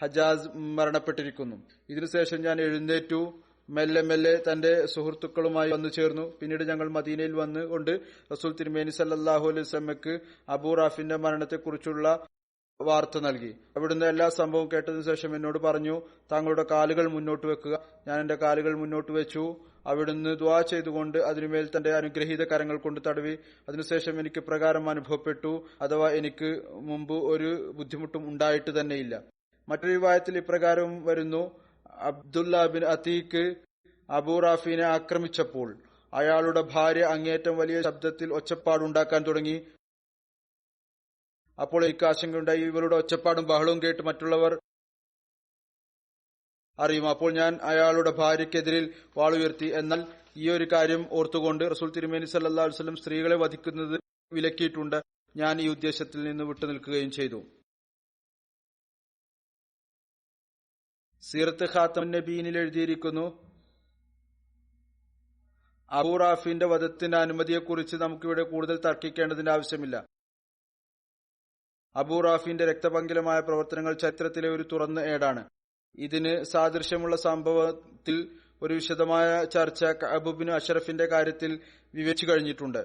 ഹജാസ് മരണപ്പെട്ടിരിക്കുന്നു. ഇതിനുശേഷം ഞാൻ എഴുന്നേറ്റു. മെല്ലെ മെല്ലെ തന്റെ സുഹൃത്തുക്കളുമായി വന്നു ചേർന്നു. പിന്നീട് ഞങ്ങൾ മദീനയിൽ വന്നുകൊണ്ട് റസൂൽ തിരുമേനി സല്ലല്ലാഹു അലൈഹി വസല്ലമക്ക് അബൂ റാഫിന്റെ മരണത്തെക്കുറിച്ചുള്ള വാർത്ത നൽകി. അവിടുന്ന് എല്ലാ സംഭവവും കേട്ടതിനു ശേഷം എന്നോട് പറഞ്ഞു, താങ്കളുടെ കാലുകൾ മുന്നോട്ട് വെക്കുക. ഞാൻ എന്റെ കാലുകൾ മുന്നോട്ട് വെച്ചു. അവിടുന്ന് ദുആ ചെയ്തുകൊണ്ട് അതിനുമേൽ തന്റെ അനുഗ്രഹീത കരങ്ങൾ കൊണ്ട് തടവി. അതിനുശേഷം എനിക്ക് പ്രകാരം അനുഭവപ്പെട്ടു, അഥവാ എനിക്ക് മുമ്പ് ഒരു ബുദ്ധിമുട്ടും ഉണ്ടായിട്ട് തന്നെയില്ല. മറ്റൊരു റിവായത്തിൽ ഇപ്രകാരം വരുന്നു, അബ്ദുല്ല ബിൻ അതീഖ് അബൂ റാഫിനെ ആക്രമിച്ചപ്പോൾ അയാളുടെ ഭാര്യ അങ്ങേറ്റം വലിയ ശബ്ദത്തിൽ ഒച്ചപ്പാടുണ്ടാക്കാൻ തുടങ്ങി. അപ്പോൾ എനിക്ക് ആശങ്കയുണ്ടായി, ഇവരുടെ ഒച്ചപ്പാടും ബഹളവും കേട്ട് മറ്റുള്ളവർ അറിയും. അപ്പോൾ ഞാൻ അയാളുടെ ഭാര്യയ്ക്കെതിരിൽ വാളുയർത്തി. എന്നാൽ ഈ ഒരു കാര്യം ഓർത്തുകൊണ്ട് റസൂൽ തിരുമേനി സല്ലല്ലാഹു അലൈഹി വസല്ലം സ്ത്രീകളെ വധിക്കുന്നത് വിലക്കിയിട്ടുണ്ട്. ഞാൻ ഈ ഉദ്ദേശത്തിൽ നിന്ന് വിട്ടുനിൽക്കുകയും ചെയ്തു. സീറത്ത് ഖാത്തമുൻ നബീനിൽ എഴുതിയിരിക്കുന്നു, അബൂ റാഫിന്റെ വധത്തിന്റെ അനുമതിയെക്കുറിച്ച് നമുക്കിവിടെ കൂടുതൽ തർക്കിക്കേണ്ടതിന്റെ ആവശ്യമില്ല. അബൂ റാഫിന്റെ രക്തപങ്കിലമായ പ്രവർത്തനങ്ങൾ ചരിത്രത്തിലെ ഒരു തുറന്ന ഏടാണ്. ഇതിന് സാദൃശ്യമുള്ള സംഭവത്തിൽ ഒരു വിശദമായ ചർച്ച കഅബ് ബിൻ അഷ്റഫിന്റെ കാര്യത്തിൽ വിവരിച്ചു കഴിഞ്ഞിട്ടുണ്ട്.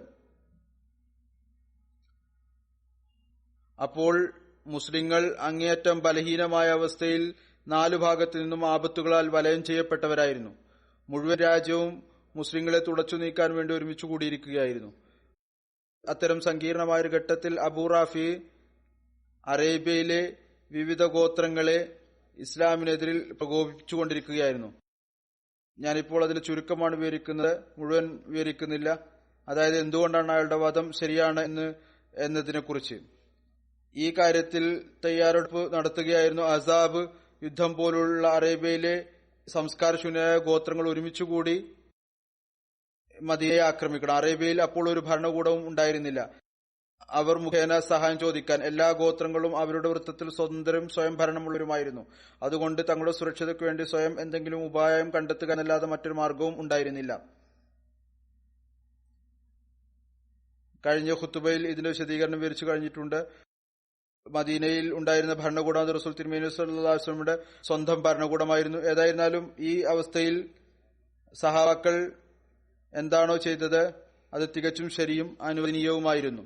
അപ്പോൾ മുസ്ലിങ്ങൾ അങ്ങേയറ്റം ബലഹീനമായ അവസ്ഥയിൽ നാലു ഭാഗത്തു നിന്നും ആപത്തുകളാൽ വലയം ചെയ്യപ്പെട്ടവരായിരുന്നു. മുഴുവൻ രാജ്യവും മുസ്ലിങ്ങളെ തുടച്ചു നീക്കാൻ വേണ്ടി ഒരുമിച്ചു കൂടിയിരിക്കുകയായിരുന്നു. അത്തരം സങ്കീർണമായ ഒരു ഘട്ടത്തിൽ അബൂ റാഫി അറേബ്യയിലെ വിവിധ ഗോത്രങ്ങളെ ഇസ്ലാമിനെതിരിൽ പ്രകോപിപ്പിച്ചുകൊണ്ടിരിക്കുകയായിരുന്നു. ഞാനിപ്പോൾ അതിന്റെ ചുരുക്കമാണ് വിവരിക്കുന്നത്, മുഴുവൻ വിവരിക്കുന്നില്ല. അതായത് എന്തുകൊണ്ടാണ് അയാളുടെ വധം ശരിയാണ് എന്നതിനെ കുറിച്ച്. ഈ കാര്യത്തിൽ തയ്യാറെടുപ്പ് നടത്തുകയായിരുന്നു. അസാബ് യുദ്ധം പോലുള്ള അറേബ്യയിലെ സംസ്കാരശൂന്യമായ ഗോത്രങ്ങൾ ഒരുമിച്ചുകൂടി മദീനയെ ആക്രമിക്കണം. അറേബ്യയിൽ അപ്പോൾ ഒരു ഭരണകൂടവും ഉണ്ടായിരുന്നില്ല. അവർ മുഖേന സഹായം ചോദിക്കാൻ എല്ലാ ഗോത്രങ്ങളും അവരുടെ വൃത്തത്തിൽ സ്വതന്ത്രരും സ്വയം ഭരണമുള്ളവരുമായിരുന്നു. അതുകൊണ്ട് തങ്ങളുടെ സുരക്ഷയ്ക്ക് വേണ്ടി സ്വയം എന്തെങ്കിലും ഉപായം കണ്ടെത്തുക എന്നല്ലാതെ മറ്റൊരു മാർഗവും ഉണ്ടായിരുന്നില്ല. കഴിഞ്ഞ ഖുതുബയിൽ ഇതിന്റെ വിശദീകരണം വിവരിച്ചു കഴിഞ്ഞിട്ടുണ്ട്. മദീനയിൽ ഉണ്ടായിരുന്ന ഭരണകൂടം റസൂൽ തിരുമേനി സല്ലല്ലാഹു അലൈഹി വസല്ലമയുടെ സ്വന്തം ഭരണകൂടമായിരുന്നു. ഏതായിരുന്നാലും ഈ അവസ്ഥയിൽ സഹാബാക്കൾ എന്താണോ ചെയ്തത് അത് തികച്ചും ശരിയും അനുവദനീയവുമായിരുന്നു.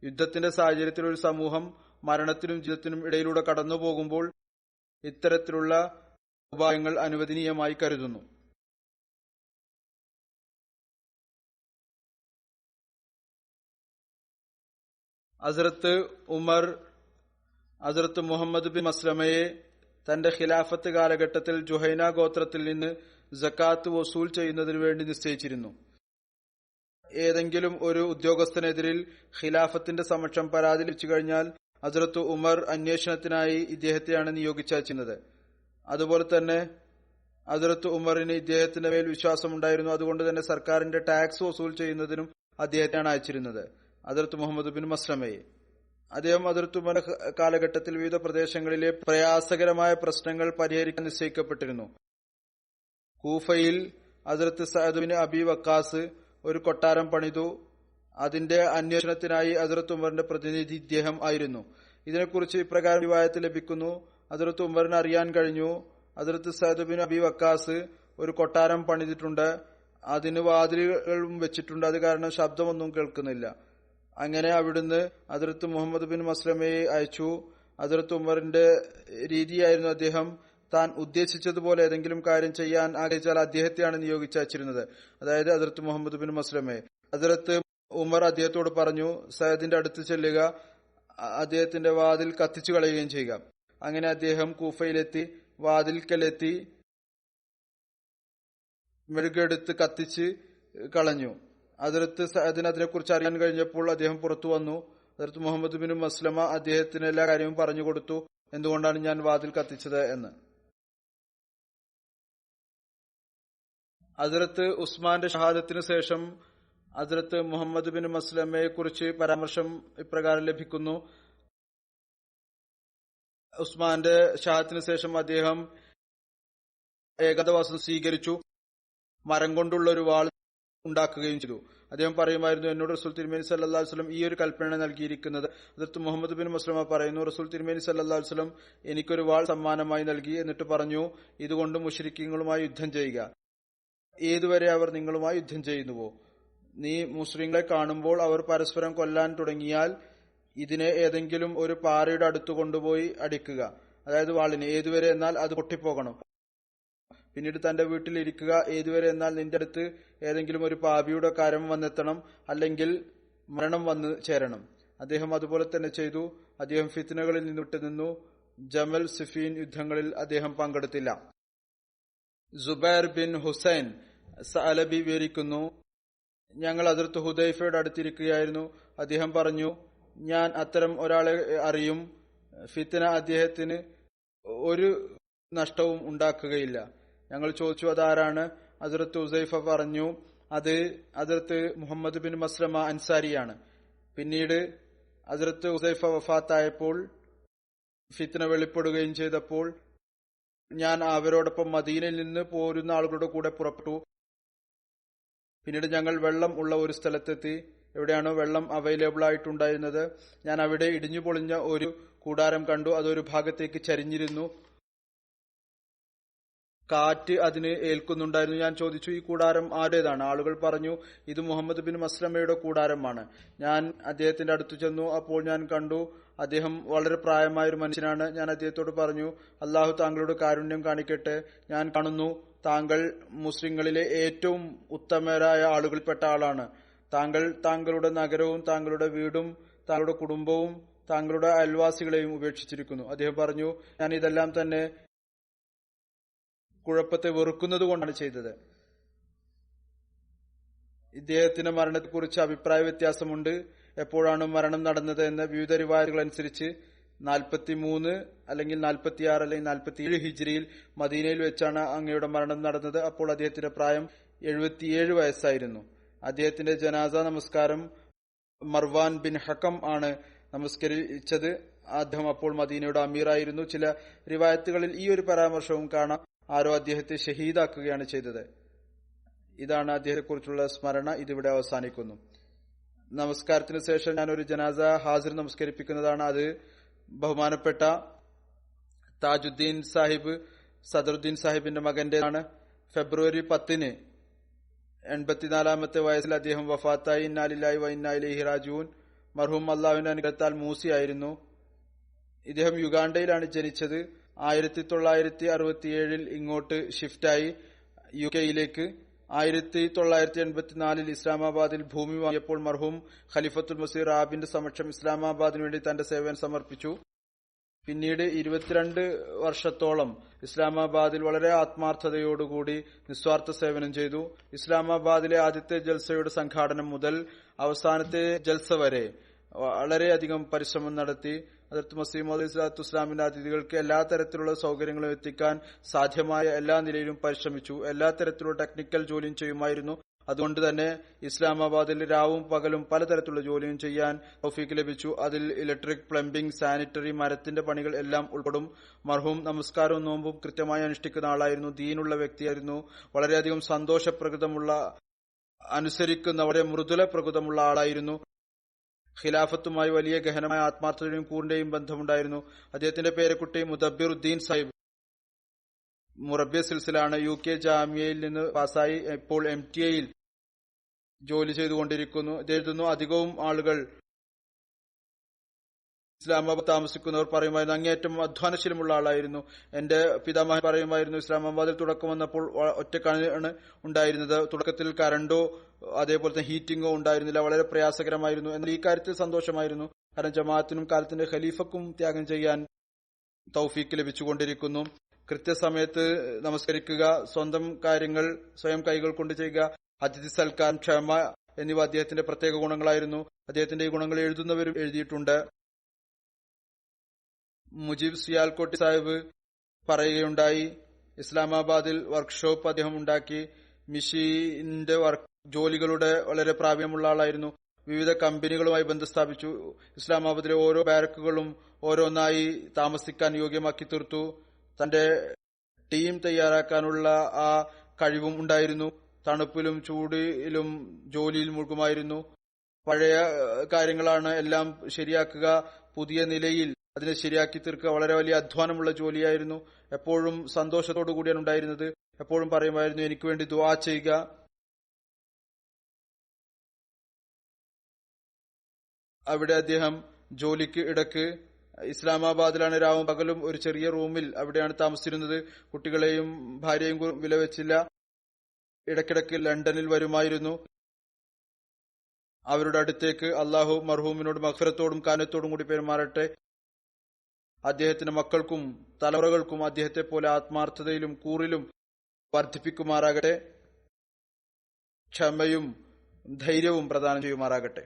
യുദ്ധത്തിന്റെ സാഹചര്യത്തിൽ ഒരു സമൂഹം മരണത്തിനും ജീവിതത്തിനും ഇടയിലൂടെ കടന്നു പോകുമ്പോൾ ഇത്തരത്തിലുള്ള ഉപായങ്ങൾ അനുവദനീയമായി കരുതുന്നു. ഹസ്രത്ത് ഉമർ ഹസ്രത്ത് മുഹമ്മദ് ബിൻ മസ്ലമയെ തന്റെ ഖിലാഫത്ത് കാലഘട്ടത്തിൽ ജുഹൈന ഗോത്രത്തിൽ നിന്ന് സക്കാത്ത് വസൂൽ ചെയ്യുന്നതിനു വേണ്ടി നിശ്ചയിച്ചിരുന്നു. ഏതെങ്കിലും ഒരു ഉദ്യോഗസ്ഥനെതിരിൽ ഖിലാഫത്തിന്റെ സമക്ഷം പരാതി ലഭിച്ചു കഴിഞ്ഞാൽ ഹസ്രത്ത് ഉമർ അന്വേഷണത്തിനായി ഇദ്ദേഹത്തെയാണ് നിയോഗിച്ചയച്ചിരുന്നത്. അതുപോലെ തന്നെ ഹസ്രത്ത് ഉമറിന് ഇദ്ദേഹത്തിന്റെ മേൽ വിശ്വാസമുണ്ടായിരുന്നു. അതുകൊണ്ട് തന്നെ സർക്കാരിന്റെ ടാക്സ് വസൂൽ ചെയ്യുന്നതിനും അദ്ദേഹത്തെയാണ് അയച്ചിരുന്നത്, ഹസ്രത്ത് മുഹമ്മദ് ബിൻ മസ്ലമയെ. അദ്ദേഹം ഹസ്രത്ത് ഉമർ കാലഘട്ടത്തിൽ വിവിധ പ്രദേശങ്ങളിലെ പ്രയാസകരമായ പ്രശ്നങ്ങൾ പരിഹരിക്കാൻ നിശ്ചയിക്കപ്പെട്ടിരുന്നു. കൂഫയിൽ ഹസ്രത്ത് സഅദ് ബിൻ അബി വക്കാസ് ഒരു കൊട്ടാരം പണിതു. അതിന്റെ അന്വേഷണത്തിനായി ഹസ്രത്ത് ഉമറിന്റെ പ്രതിനിധി ഇദ്ദേഹം ആയിരുന്നു. ഇതിനെക്കുറിച്ച് ഇപ്രകാരം റിവായത്ത് ലഭിക്കുന്നു. ഹസ്രത്ത് ഉമറിന് അറിയാൻ കഴിഞ്ഞു, ഹസ്രത്ത് സഅദ് ബിൻ അബി വക്കാസ് ഒരു കൊട്ടാരം പണിതിട്ടുണ്ട്, അതിന് വാതിലുകളും വെച്ചിട്ടുണ്ട്, അത് കാരണം ശബ്ദമൊന്നും കേൾക്കുന്നില്ല. അങ്ങനെ അവിടുന്ന് ഹസ്രത്ത് മുഹമ്മദ് ബിൻ മസ്ലമയെ അയച്ചു. ഹസ്രത്ത് ഉമറിന്റെ രീതിയായിരുന്നു, അദ്ദേഹം താൻ ഉദ്ദേശിച്ചതുപോലെ ഏതെങ്കിലും കാര്യം ചെയ്യാൻ ആഗ്രഹിച്ചാൽ അദ്ദേഹത്തെയാണ് നിയോഗിച്ചയച്ചിരുന്നത്, അതായത് ഹസ്രത്ത് മുഹമ്മദ് ബിൻ മസ്ലമയെ. ഹസ്രത്ത് ഉമർ അദ്ദേഹത്തോട് പറഞ്ഞു, സയദിന്റെ അടുത്ത് ചെല്ലുക, അദ്ദേഹത്തിന്റെ വാതിൽ കത്തിച്ചു കളയുകയും ചെയ്യുക. അങ്ങനെ അദ്ദേഹം കൂഫയിലെത്തി വാതിൽക്കലെത്തി മെഴുകെടുത്ത് കത്തിച്ച് കളഞ്ഞു. ഹദ്റത്ത് സഅദിന് അതിനെക്കുറിച്ച് അറിയാൻ കഴിഞ്ഞപ്പോൾ അദ്ദേഹം പുറത്തു വന്നു. ഹദ്റത്ത് മുഹമ്മദ് ബിൻ മസ്ലമ അദ്ദേഹത്തിന് എല്ലാ കാര്യവും പറഞ്ഞു കൊടുത്തു, എന്തുകൊണ്ടാണ് ഞാൻ വാതിൽ കത്തിച്ചത് എന്ന്. ഹദ്റത്ത് ഉസ്മാന്റെ ഷഹാദത്തിന് ശേഷം ഹദ്റത്ത് മുഹമ്മദ് ബിൻ മസ്ലമയെ കുറിച്ച് പരാമർശം ഇപ്രകാരം ലഭിക്കുന്നു. ഉസ്മാന്റെ ഷഹാദത്തിന് ശേഷം അദ്ദേഹം ഏകാന്തവാസം സ്വീകരിച്ചു, മരം കൊണ്ടുള്ള ഒരു വാൾ ഉണ്ടാക്കുകയും ചെയ്തു. അദ്ദേഹം പറയുമായിരുന്നു, എന്നോട് റസൂൽ തിരുമേനി സല്ലല്ലാഹു അലൈഹി വസല്ലം ഈ ഒരു കൽപ്പന നൽകിയിരിക്കുന്നത്. ഹദ്റത്ത് മുഹമ്മദ് ബിൻ മസ്ലമ പറയുന്നു, റസൂൽ തിരുമേനി സല്ലല്ലാഹു അലൈഹി വസല്ലം എനിക്കൊരു വാൾ സമ്മാനമായി നൽകി. എന്നിട്ട് പറഞ്ഞു, ഇതുകൊണ്ട് മുശ്രിക്കീങ്ങളുമായി യുദ്ധം ചെയ്യുക. ഏതുവരെ അവർ നിങ്ങളുമായി യുദ്ധം ചെയ്യുന്നുവോ? നീ മുസ്ലിങ്ങളെ കാണുമ്പോൾ അവർ പരസ്പരം കൊല്ലാൻ തുടങ്ങിയാൽ ഇതിനെ ഏതെങ്കിലും ഒരു പാറയുടെ അടുത്ത് കൊണ്ടുപോയി അടിക്കുക. അതായത് വാളിന്. ഏതുവരെ എന്നാൽ അത് പൊട്ടിപ്പോകണം. പിന്നീട് തന്റെ വീട്ടിൽ ഇരിക്കുക. ഏതുവരെ എന്നാൽ നിന്റെ അടുത്ത് ഏതെങ്കിലും ഒരു പാപിയുടെ കരം വന്നെത്തണം, അല്ലെങ്കിൽ മരണം വന്ന് ചേരണം. അദ്ദേഹം അതുപോലെ തന്നെ ചെയ്തു. അദ്ദേഹം ഫിത്നകളിൽ നിന്ന് വിട്ടുനിന്നു. ജമൽ സിഫീൻ യുദ്ധങ്ങളിൽ അദ്ദേഹം പങ്കെടുത്തില്ല. സുബൈർ ബിൻ ഹുസൈൻ സഅലബി വിവരിക്കുന്നു, ഞങ്ങൾ ഹദ്റത്ത് ഹുദൈഫയുടെ അടുത്തിരിക്കുകയായിരുന്നു. അദ്ദേഹം പറഞ്ഞു, ഞാൻ അത്തരം ഒരാളെ അറിയും, ഫിത്ന അദ്ദേഹത്തിന് ഒരു നഷ്ടവും ഉണ്ടാക്കുകയില്ല. ഞങ്ങൾ ചോദിച്ചു, അതാരാണ്? ഹദ്റത്ത് ഹുദൈഫ പറഞ്ഞു, അത് ഹദ്റത്ത് മുഹമ്മദ് ബിൻ മസ്ലമ അൻസാരിയാണ്. പിന്നീട് ഹദ്റത്ത് ഹുദൈഫ വഫാത്തായപ്പോൾ ഫിത്ന വെളിപ്പെടുകയും ചെയ്തപ്പോൾ ഞാൻ അവരോടൊപ്പം മദീനയിൽ നിന്ന് പോരുന്ന ആളുകളുടെ കൂടെ പുറപ്പെട്ടു. പിന്നീട് ഞങ്ങൾ വെള്ളം ഉള്ള ഒരു സ്ഥലത്തെത്തി. എവിടെയാണോ വെള്ളം അവൈലബിൾ ആയിട്ടുണ്ടായിരുന്നത്, ഞാൻ അവിടെ ഇടിഞ്ഞു പൊളിഞ്ഞ ഒരു കൂടാരം കണ്ടു. അതൊരു ഭാഗത്തേക്ക് ചരിഞ്ഞിരുന്നു. കാറ്റ് അതിന് ഏൽക്കുന്നുണ്ടായിരുന്നു. ഞാൻ ചോദിച്ചു, ഈ കൂടാരം ആരുടേതാണ്? ആളുകൾ പറഞ്ഞു, ഇത് മുഹമ്മദ് ബിൻ മസ്ലമയുടെ കൂടാരമാണ്. ഞാൻ അദ്ദേഹത്തിന്റെ അടുത്ത് ചെന്നു. അപ്പോൾ ഞാൻ കണ്ടു അദ്ദേഹം വളരെ പ്രായമായ ഒരു മനുഷ്യനാണ്. ഞാൻ അദ്ദേഹത്തോട് പറഞ്ഞു, അള്ളാഹു താങ്കളുടെ കാരുണ്യം കാണിക്കട്ടെ. ഞാൻ കാണുന്നു താങ്കൾ മുസ്ലിങ്ങളിലെ ഏറ്റവും ഉത്തമരായ ആളുകളിൽപ്പെട്ട ആളാണ്. താങ്കൾ താങ്കളുടെ നഗരവും താങ്കളുടെ വീടും താങ്കളുടെ കുടുംബവും താങ്കളുടെ അയൽവാസികളെയും ഉപേക്ഷിച്ചിരിക്കുന്നു. അദ്ദേഹം പറഞ്ഞു, ഞാൻ ഇതെല്ലാം തന്നെ കുഴപ്പത്തെ വെറുക്കുന്നത് കൊണ്ടാണ് ചെയ്തത്. ഇദ്ദേഹത്തിന്റെ മരണത്തെക്കുറിച്ച് അഭിപ്രായ വ്യത്യാസമുണ്ട്. എപ്പോഴാണ് മരണം നടന്നത് എന്ന് വിവിധ റിവായത്തുകൾ അനുസരിച്ച് 43 അല്ലെങ്കിൽ 46 അല്ലെങ്കിൽ 47 ഹിജ്രിയിൽ മദീനയിൽ വെച്ചാണ് അങ്ങയുടെ മരണം നടന്നത്. അപ്പോൾ അദ്ദേഹത്തിന്റെ പ്രായം 77 വയസ്സായിരുന്നു. അദ്ദേഹത്തിന്റെ ജനാസ നമസ്കാരം മർവാൻ ബിൻ ഹക്കം ആണ് നമസ്കരിച്ചത്. അദ്ദേഹം അപ്പോൾ മദീനയുടെ അമീറായിരുന്നു. ചില റിവായത്തുകളിൽ ഈ ഒരു പരാമർശവും കാണാം, ആരോ അദ്ദേഹത്തെ ഷഹീദാക്കുകയാണ് ചെയ്തത്. ഇതാണ് അദ്ദേഹത്തെക്കുറിച്ചുള്ള സ്മരണ. ഇതിവിടെ അവസാനിക്കുന്നു. നമസ്കാരത്തിന് ശേഷം ഞാൻ ഒരു ജനാസ ഹാസിർ നമസ്കരിപ്പിക്കുന്നതാണ്. അത് ബഹുമാനപ്പെട്ട താജുദ്ദീൻ സാഹിബ് സദറുദ്ദീൻ സാഹിബിന്റെ മകന്റേതാണ്. ഫെബ്രുവരി 10 84-ാമത്തെ വയസ്സിൽ അദ്ദേഹം വഫാത്തായി. ഇന്നാ ലില്ലാഹി വ ഇന്നാ ഇലൈഹി റാജിഊൻ. മർഹൂം അല്ലാഹുവിന്റെ അനുഗ്രഹത്താൽ മൂസിയായിരുന്നു. ഇദ്ദേഹം യുഗാണ്ടയിലാണ് ജനിച്ചത്. 1967 ഇങ്ങോട്ട് ഷിഫ്റ്റായി UK-യിലേക്ക്. 1984 ഇസ്ലാമാബാദിൽ ഭൂമി വാങ്ങിയപ്പോൾ മർഹൂം ഖലീഫത്തുൽ മസീഹ് റാബിന്റെ സമക്ഷം ഇസ്ലാമാബാദിനു വേണ്ടി തന്റെ സേവനം സമർപ്പിച്ചു. പിന്നീട് 22 വർഷത്തോളം ഇസ്ലാമാബാദിൽ വളരെ ആത്മാർത്ഥതയോടുകൂടി നിസ്വാർത്ഥ സേവനം ചെയ്തു. ഇസ്ലാമാബാദിലെ ആദ്യത്തെ ജൽസയുടെ സംഘാടനം മുതൽ അവസാനത്തെ ജൽസ വരെ വളരെയധികം പരിശ്രമം നടത്തി. ഹദ്റത്ത് മസീഹ് മൗഊദ് ഇസ്ലാത്തു ഇസ്ലാമിന്റെ അതിഥികൾക്ക് എല്ലാ തരത്തിലുള്ള സൗകര്യങ്ങളും എത്തിക്കാൻ സാധ്യമായ എല്ലാ നിലയിലും പരിശ്രമിച്ചു. എല്ലാ തരത്തിലുള്ള ടെക്നിക്കൽ ജോലിയും ചെയ്യുമായിരുന്നു. അതുകൊണ്ട് തന്നെ ഇസ്ലാമാബാദിൽ രാവും പകലും പലതരത്തിലുള്ള ജോലിയും ചെയ്യാൻ തൗഫീക്ക് ലഭിച്ചു. അതിൽ ഇലക്ട്രിക്, പ്ലംബിംഗ്, സാനിറ്ററി, മരത്തിന്റെ പണികൾ എല്ലാം ഉൾപ്പെടും. മർഹൂം നമസ്കാരവും നോമ്പും കൃത്യമായി അനുഷ്ഠിക്കുന്ന ആളായിരുന്നു. ദീനുള്ള വ്യക്തിയായിരുന്നു. വളരെയധികം സന്തോഷപ്രകൃതമുള്ള, അനുസരിക്കുന്ന, വളരെ മൃദുല പ്രകൃതമുള്ള ആളായിരുന്നു. ഖിലാഫത്തുമായി വലിയ ഗഹനമായ ആത്മാർത്ഥതയും കൂറിന്റെയും ബന്ധമുണ്ടായിരുന്നു. അദ്ദേഹത്തിന്റെ പേരക്കുട്ടി മുദബ്ബിറുദ്ദീൻ സാഹിബ് മുറബ്ബിയ സിൽസിലാണ്. UK ജാമിയയിൽ നിന്ന് പാസായി. ഇപ്പോൾ MTA-യിൽ ജോലി ചെയ്തുകൊണ്ടിരിക്കുന്നു. എഴുതുന്നു, അധികവും ആളുകൾ ഇസ്ലാമാബാദ് താമസിക്കുന്നവർ പറയുമായിരുന്നു അങ്ങേയറ്റം അധ്വാനശീലമുള്ള ആളായിരുന്നു. എന്റെ പിതാമഹൻ പറയുമായിരുന്നു, ഇസ്ലാമാബാദിൽ തുടക്കം വന്നപ്പോൾ ഒറ്റക്കാണ് ഉണ്ടായിരുന്നത്. തുടക്കത്തിൽ കറണ്ടോ അതേപോലെ തന്നെ ഹീറ്റിംഗോ ഉണ്ടായിരുന്നില്ല. വളരെ പ്രയാസകരമായിരുന്നു. എന്നാൽ ഈ കാര്യത്തിൽ സന്തോഷമായിരുന്നു. കാരണം ജമാഅത്തിനും കാലത്തിന്റെ ഖലീഫക്കും ത്യാഗം ചെയ്യാൻ തൗഫീക്ക് ലഭിച്ചുകൊണ്ടിരിക്കുന്നു. കൃത്യസമയത്ത് നമസ്കരിക്കുക, സ്വന്തം കാര്യങ്ങൾ സ്വയം കൈകൾ കൊണ്ട് ചെയ്യുക, അതിഥി സൽക്കാരം, ക്ഷമ എന്നിവ അദ്ദേഹത്തിന്റെ പ്രത്യേക ഗുണങ്ങളായിരുന്നു. അദ്ദേഹത്തിന്റെ ഈ ഗുണങ്ങൾ എഴുതുന്നവരും എഴുതിയിട്ടുണ്ട്. മുജീബ് സിയാൽകോട്ടി സാഹിബ് പറയുകയുണ്ടായി, ഇസ്ലാമാബാദിൽ വർക്ക്ഷോപ്പ് അദ്ദേഹം ഉണ്ടാക്കി. മിഷീന്റെ ജോലികളുടെ വളരെ പ്രാവീണ്യമുള്ള ആളായിരുന്നു. വിവിധ കമ്പനികളുമായി ബന്ധം സ്ഥാപിച്ചു. ഇസ്ലാമാബാദിലെ ഓരോ ബാരക്കുകളും ഓരോന്നായി താമസിക്കാൻ യോഗ്യമാക്കി തീർത്തു. തന്റെ ടീം തയ്യാറാക്കാനുള്ള ആ കഴിവും ഉണ്ടായിരുന്നു. തണുപ്പിലും ചൂടിലും ജോലിയിൽ മുഴുകുമായിരുന്നു. പഴയ കാര്യങ്ങളാണ് എല്ലാം ശരിയാക്കുക, പുതിയ നിലയിൽ അതിനെ ശരിയാക്കി തീർക്കുക വളരെ വലിയ അധ്വാനമുള്ള ജോലിയായിരുന്നു. എപ്പോഴും സന്തോഷത്തോടു കൂടിയാണ് ഉണ്ടായിരുന്നത്. എപ്പോഴും പറയുമായിരുന്നു, എനിക്ക് വേണ്ടി ദുആ ചെയ്യുക. അവിടെ അദ്ദേഹം ജോലിക്ക് ഇടക്ക് ഇസ്ലാമാബാദിലാണ് രാവും പകലും ഒരു ചെറിയ റൂമിൽ അവിടെയാണ് താമസിച്ചിരുന്നത്. കുട്ടികളെയും ഭാര്യയും വിലവെച്ചില്ല. ഇടയ്ക്കിടയ്ക്ക് ലണ്ടനിൽ വരുമായിരുന്നു. അവരുടെ അടുത്തേക്ക് അള്ളാഹു മർഹൂമിനോട് മഗ്ഫിറത്തോടും കാനത്തോടും കൂടി പെരുമാറട്ടെ. അദ്ദേഹത്തിന്റെ മക്കൾക്കും തലമുറകൾക്കും അദ്ദേഹത്തെ പോലെ ആത്മാർത്ഥതയിലും കൂറിലും വർദ്ധിപ്പിക്കുമാറാകട്ടെ. ക്ഷമയും ധൈര്യവും പ്രദാനം ചെയ്യുമാറാകട്ടെ.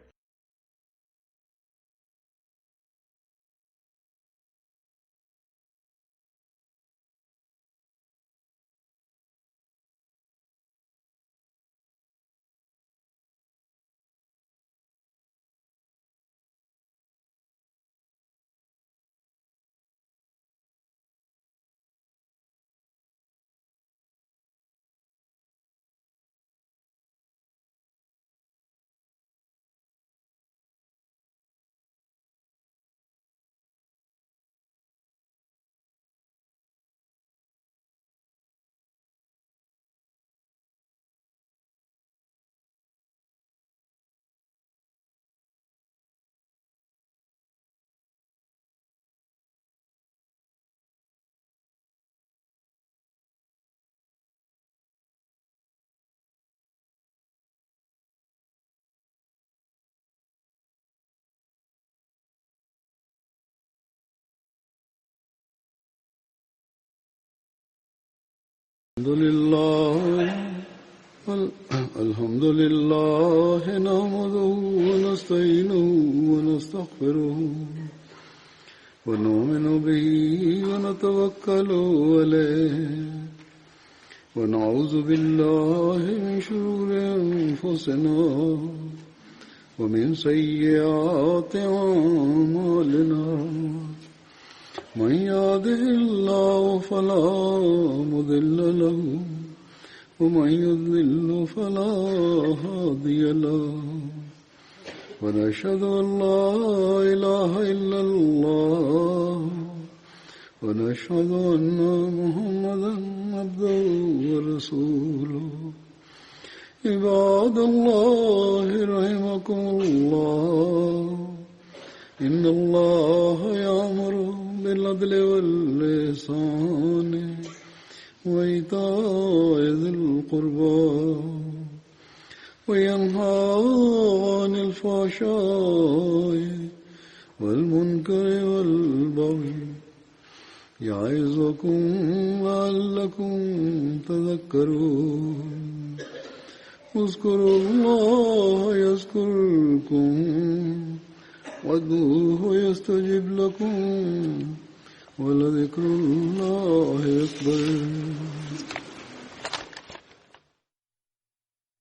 الحمد لله نحمده ونستعينه ونستغفره ونؤمن به ونتوكل عليه ونعوذ بالله من شرور أنفسنا ومن سيئات أعمالنا من يهده الله فلا مضل له ومن يضلل فلا هادي له ونشهد أن لا إله إلا الله ونشهد أن محمدا عبده ورسوله عباد الله رحمكم الله إن الله يأمر بالعدل والإحسان وإيتاء ذي القربى وينهى عن الفحشاء والمنكر والبغي يعظكم لعلكم تذكرون اذكروا الله يذكركم وادعوه يستجب لكم ولذكر الله أكبر.